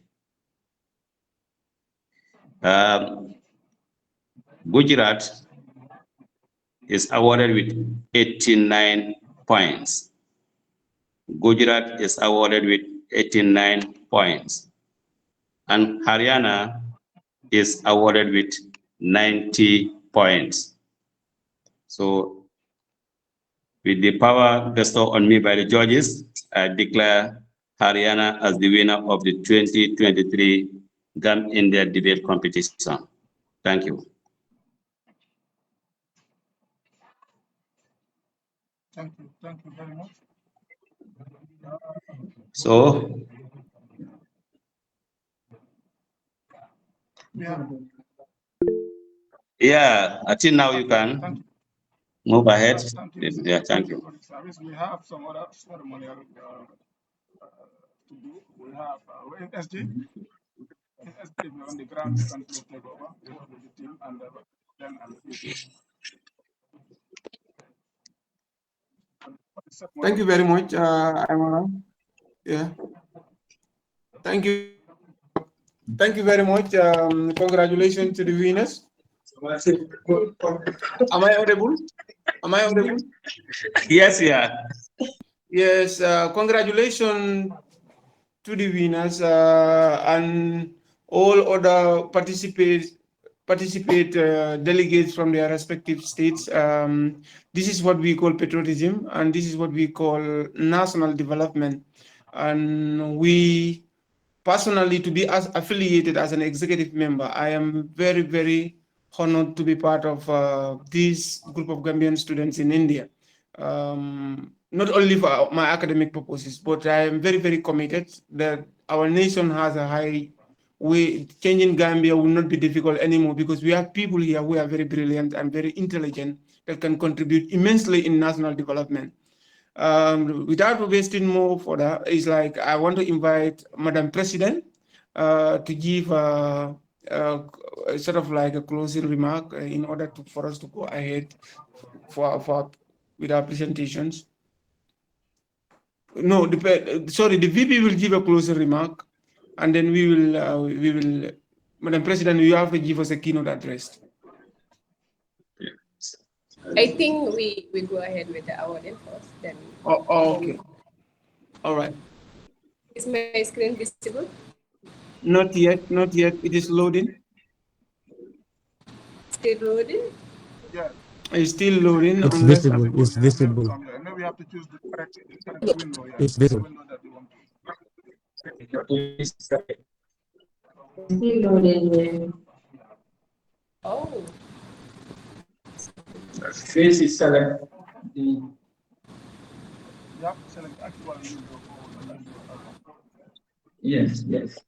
Gujarat is awarded with 89 points. Gujarat is awarded with 89 points. And Haryana is awarded with 90 points. So with the power bestowed on me by the judges, I declare Haryana as the winner of the 2023 GAM-India debate competition. Thank you. Thank you very much. So, yeah, I think now you can move ahead. Yeah, thank you. We have some other ceremonial to do. We have in SD. In SD, we're on the ground. You can please take over with the team and then Thank you very much, Amara. Yeah. Thank you. Thank you very much. Congratulations to the winners. Am I audible? Am I audible? Yes, yeah. Yes, congratulations to the winners and all other delegates from their respective states. This is what we call patriotism, and this is what we call national development. And we personally, to be affiliated as an executive member, I am very, very honored to be part of this group of Gambian students in India. Not only for my academic purposes, but I am very, very committed that our nation has a high way. Changing Gambia will not be difficult anymore because we have people here who are very brilliant and very intelligent that can contribute immensely in national development. Without wasting more further, it's like I want to invite Madam President to give sort of like a closing remark in order for us to go ahead with our presentations. No, sorry, the VP will give a closing remark, and then we will, Madam President, you have to give us a keynote address. I think we go ahead with the awarding first, then. Okay. All right. Is my screen visible? Not yet, not yet. It is loading. Still loading? Yeah. It's still loading. It's visible. It's visible. Maybe we have to choose the correct window. Yeah. It's visible. Window that we want to. Still loading. Oh. Face is select. You have to select actual window. Yes, yes.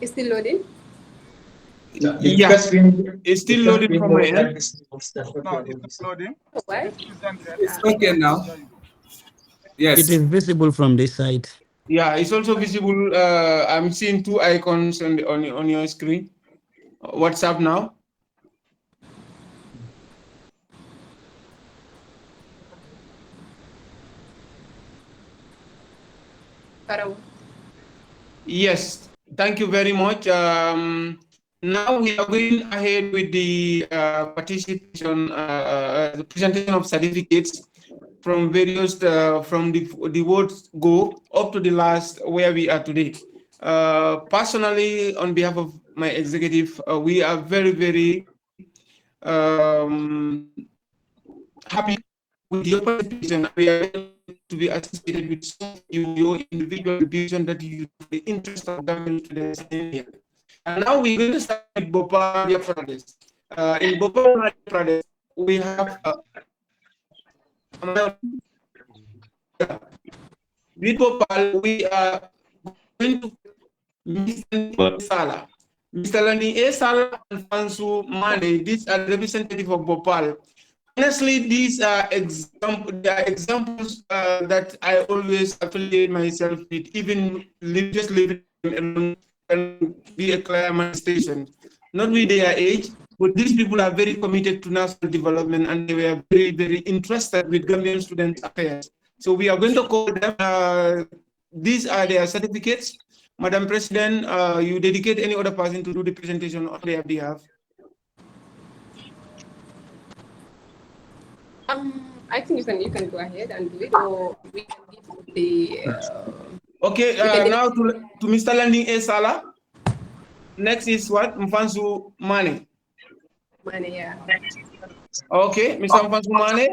It's still loading? Yeah, it's still loading from my end. No, it's not loading. Why? It's okay now. Yes. It is visible from this side. Yeah, it's also visible. I'm seeing two icons on your screen. WhatsApp now. Yes, thank you very much. Now we are going ahead with the participation, the presentation of certificates from various, from the words go up to the last where we are today. Personally, on behalf of my executive, we are very, very happy with your participation. We are to be associated with some of your individual vision that you the interest of government students in here. And now we're going to start with Bhopal, Madhya Pradesh. In Bhopal, Madhya Pradesh, we have with Bhopal, we are going to Mr. Sala. Mr. Lani A. Sala and Fansu Mane, these are representative of Bhopal. Honestly, these are examples that I always affiliate myself with, even just living alone and be a climate station. Not with their age, but these people are very committed to national development and they were very, very interested with Gambian student affairs. So we are going to call them, these are their certificates. Madam President, you dedicate any other person to do the presentation on their behalf? I think you can go ahead and do it, or we can give the. Okay, now to Mr. Landing A. Sala. Next is what? Mfansu Mane. Mane, yeah. Okay, Mr. Mfansu Mane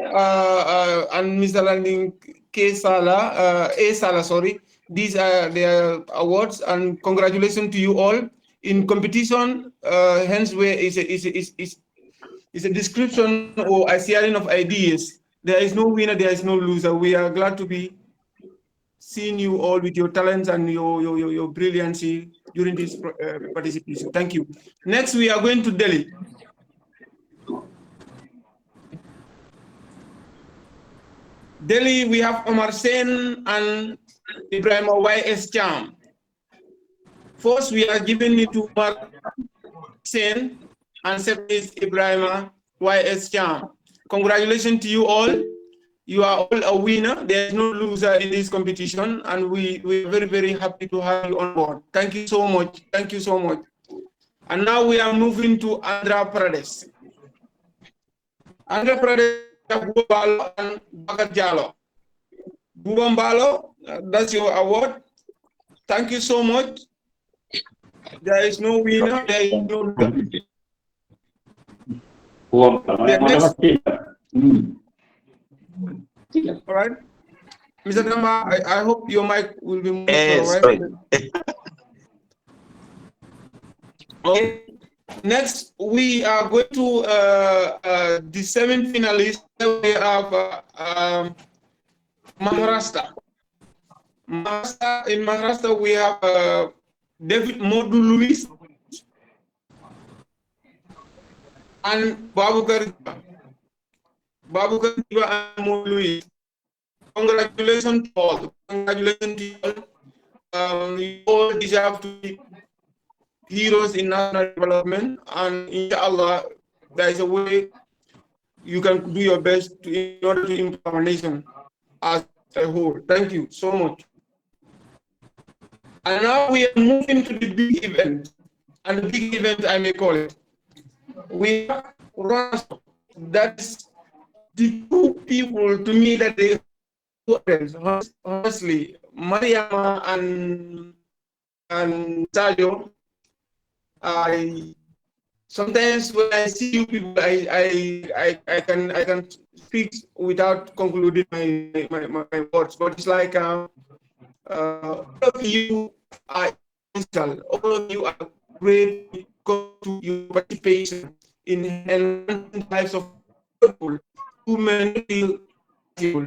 and Mr. Landing K. Sala, A. Sala, sorry. These are their awards, and congratulations to you all. In competition, hence where is a description or a sharing of ideas. There is no winner, there is no loser. We are glad to be seeing you all with your talents and your brilliancy during this participation. Thank you. Next, we are going to Delhi. Delhi, we have Omar Sen and Ibrahim Y.S. Cham. First, we are giving it to Omar Sen and second is Ibrahim Y.S. Cham. Congratulations to you all. You are all a winner. There is no loser in this competition, and we're very, very happy to have you on board. Thank you so much. Thank you so much. And now we are moving to Andhra Pradesh. Andhra Pradesh, Bubambalo and Bhagat Jalo. Bubambalo, that's your award. Thank you so much. There is no winner. There is no loser. All right, Mr. Namba, I hope your mic will be moved for a while. Okay. Next, we are going to the seventh finalist. We have Maharashtra. In Maharashtra, we have David Modu Luis and Babukar and Modu Luis. Congratulations to all. Congratulations to you all. You all deserve to be heroes in national development, and inshallah, there is a way you can do your best in order to improve our nation as a whole. Thank you so much. And now we are moving to the big event, and the big event I may call it. We have that's the two people to me that they honestly, Mariama and Sadio. Sometimes when I see you people, I can speak without concluding my words. But it's like all of you are essential. All of you are great because to your participation in enhancing the lives of people who may not feel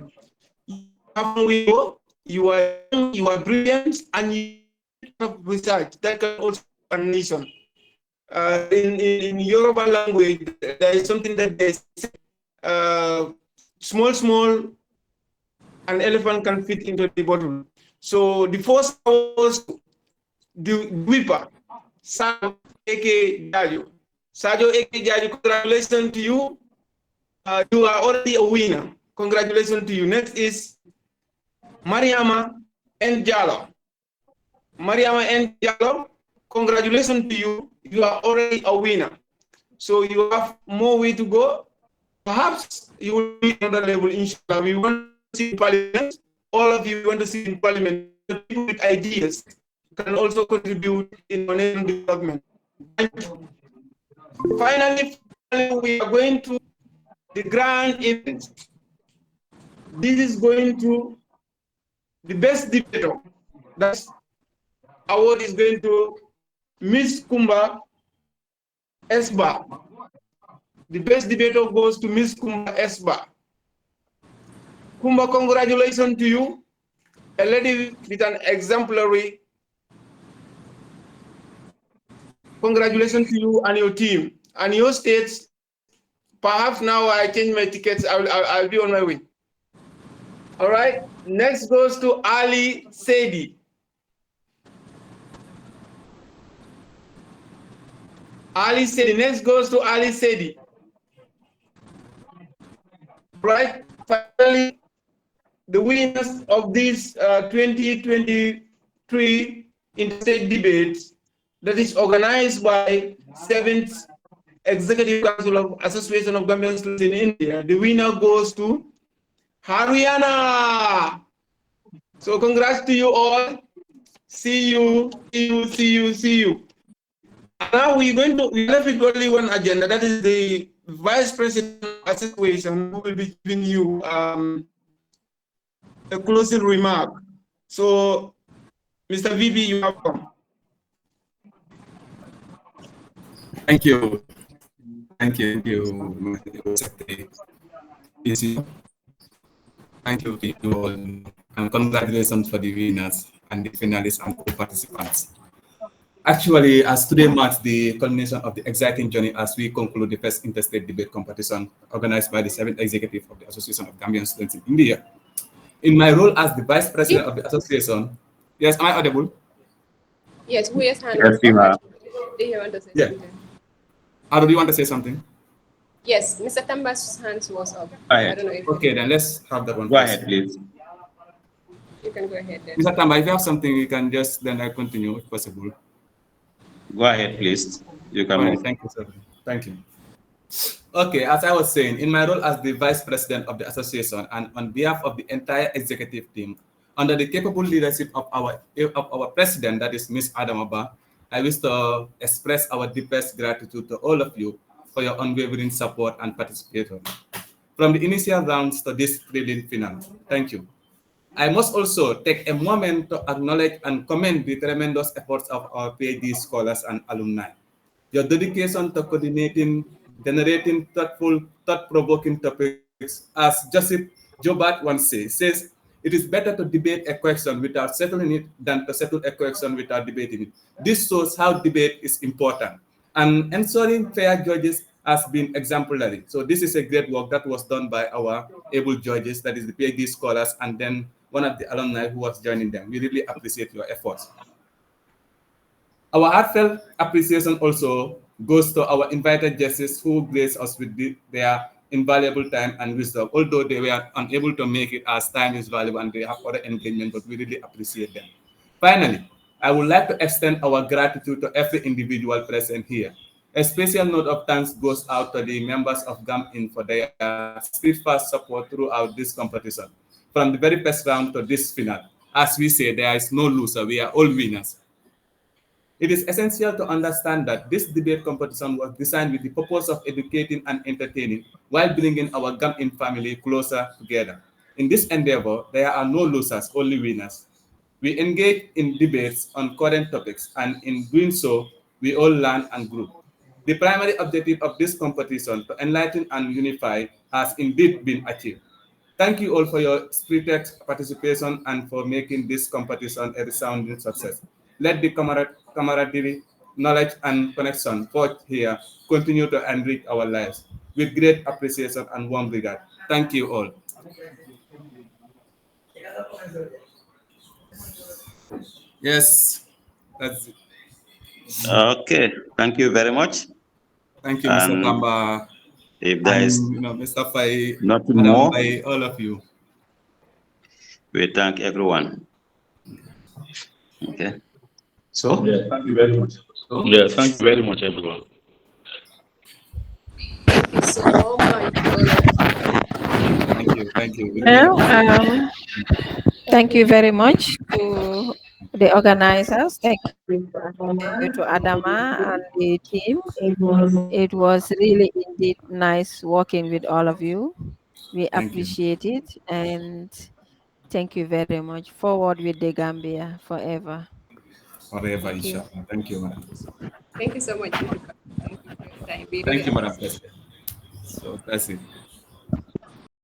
possible. You are young, you are brilliant, and you have research that can also a nation. In Yoruba language, there is something that they say, small, an elephant can fit into the bottle. So the first was the whipper, Sajo A.K. Jajo. Sajo A.K. Jajo, congratulations to you. You are already a winner. Congratulations to you. Next is Mariama N. Jallo. Mariama N. Jallo, congratulations to you. You are already a winner. So you have more way to go. Perhaps you will be another level, inshallah. We want to see in parliament. All of you want to see in parliament. People with ideas can also contribute in nation development. Finally, we are going to the grand event. This is going to the best debater. That award is going to Miss Kumba Esba. The best debater goes to Miss Kumba Esba. Kumba, congratulations to you. A lady with an exemplary. Congratulations to you and your team and your states. Perhaps now I change my tickets. I'll be on my way. All right. Next goes to Ali Sedi. Ali Sedi. Next goes to Ali Sedi. Right. Finally, the winners of this 2023 Interstate debate that is organized by 7th Executive Council of Association of Gambian Students in India. The winner goes to Haryana. So congrats to you all. See you. Now we left with only one agenda. That is the Vice President Association who will be giving you a closing remark. So, Mr. VP, you have come. Thank you. Thank you, Thank you, people, and congratulations for the winners and the finalists and co-participants. Actually, as today marks the culmination of the exciting journey as we conclude the first interstate debate competition organized by the 7th Executive of the Association of Gambian Students in India. In my role as the Vice President of the Association, yes, am I audible? Yes, who is hand? Yes, you are. Do you want to say Yeah. something? Ado, do you want to say something? Yes, Mr. Tamba's hands was up. Go I ahead. don't know if Okay, then let's have that one. Go ahead, please. you can go ahead then. Mr. Tamba, if you have something, you can just then continue if possible. Go ahead, please. You can move. Thank you, sir. Thank you. Okay, as I was saying, in my role as the Vice President of the Association and on behalf of the entire executive team, under the capable leadership of our President, that is Ms. Adamaba, I wish to express our deepest gratitude to all of you for your unwavering support and participation. From the initial rounds to this thrilling final, thank you. I must also take a moment to acknowledge and commend the tremendous efforts of our PhD scholars and alumni. Your dedication to coordinating, generating thoughtful, thought-provoking topics, as Joseph Jobat once says, it is better to debate a question without settling it than to settle a question without debating it. This shows how debate is important. And ensuring fair judges has been exemplary. So this is a great work that was done by our able judges, that is the PhD scholars, and then one of the alumni who was joining them. We really appreciate your efforts. Our heartfelt appreciation also goes to our invited guests who grace us with their invaluable time and wisdom, although they were unable to make it as time is valuable and they have other engagement, but we really appreciate them. Finally, I would like to extend our gratitude to every individual present here. A special note of thanks goes out to the members of GAM-IND for their steadfast support throughout this competition. From the very first round to this final, as we say, there is no loser, we are all winners. It is essential to understand that this debate competition was designed with the purpose of educating and entertaining while bringing our GAM-IND family closer together. In this endeavor, there are no losers, only winners. We engage in debates on current topics, and in doing so, we all learn and grow. The primary objective of this competition, to enlighten and unify, has indeed been achieved. Thank you all for your spirited participation and for making this competition a resounding success. Let the camaraderie, knowledge, and connection forged here continue to enrich our lives. With great appreciation and warm regard. Thank you all. Yes, that's it. Okay, thank you very much. Thank you, Mr. And Kamba, if there is and Mr. Fai, nothing Madam more, Fai, all of you. we thank everyone. Okay. So, Yeah, thank you very much. Yeah, thank you very much, everyone. Thank you so much. Thank you. Thank you. We really Well, appreciate it. thank you very much to the organizers. Thank you to Adama and the team. It was really indeed nice working with all of you. We Thank you. appreciate it, and thank you very much. Forward with the Gambia forever. Forever, Thank you. inshallah. Thank you, madam. Thank you so much. Thank you for your time. We really Thank you, Madam appreciate it. President. So that's it.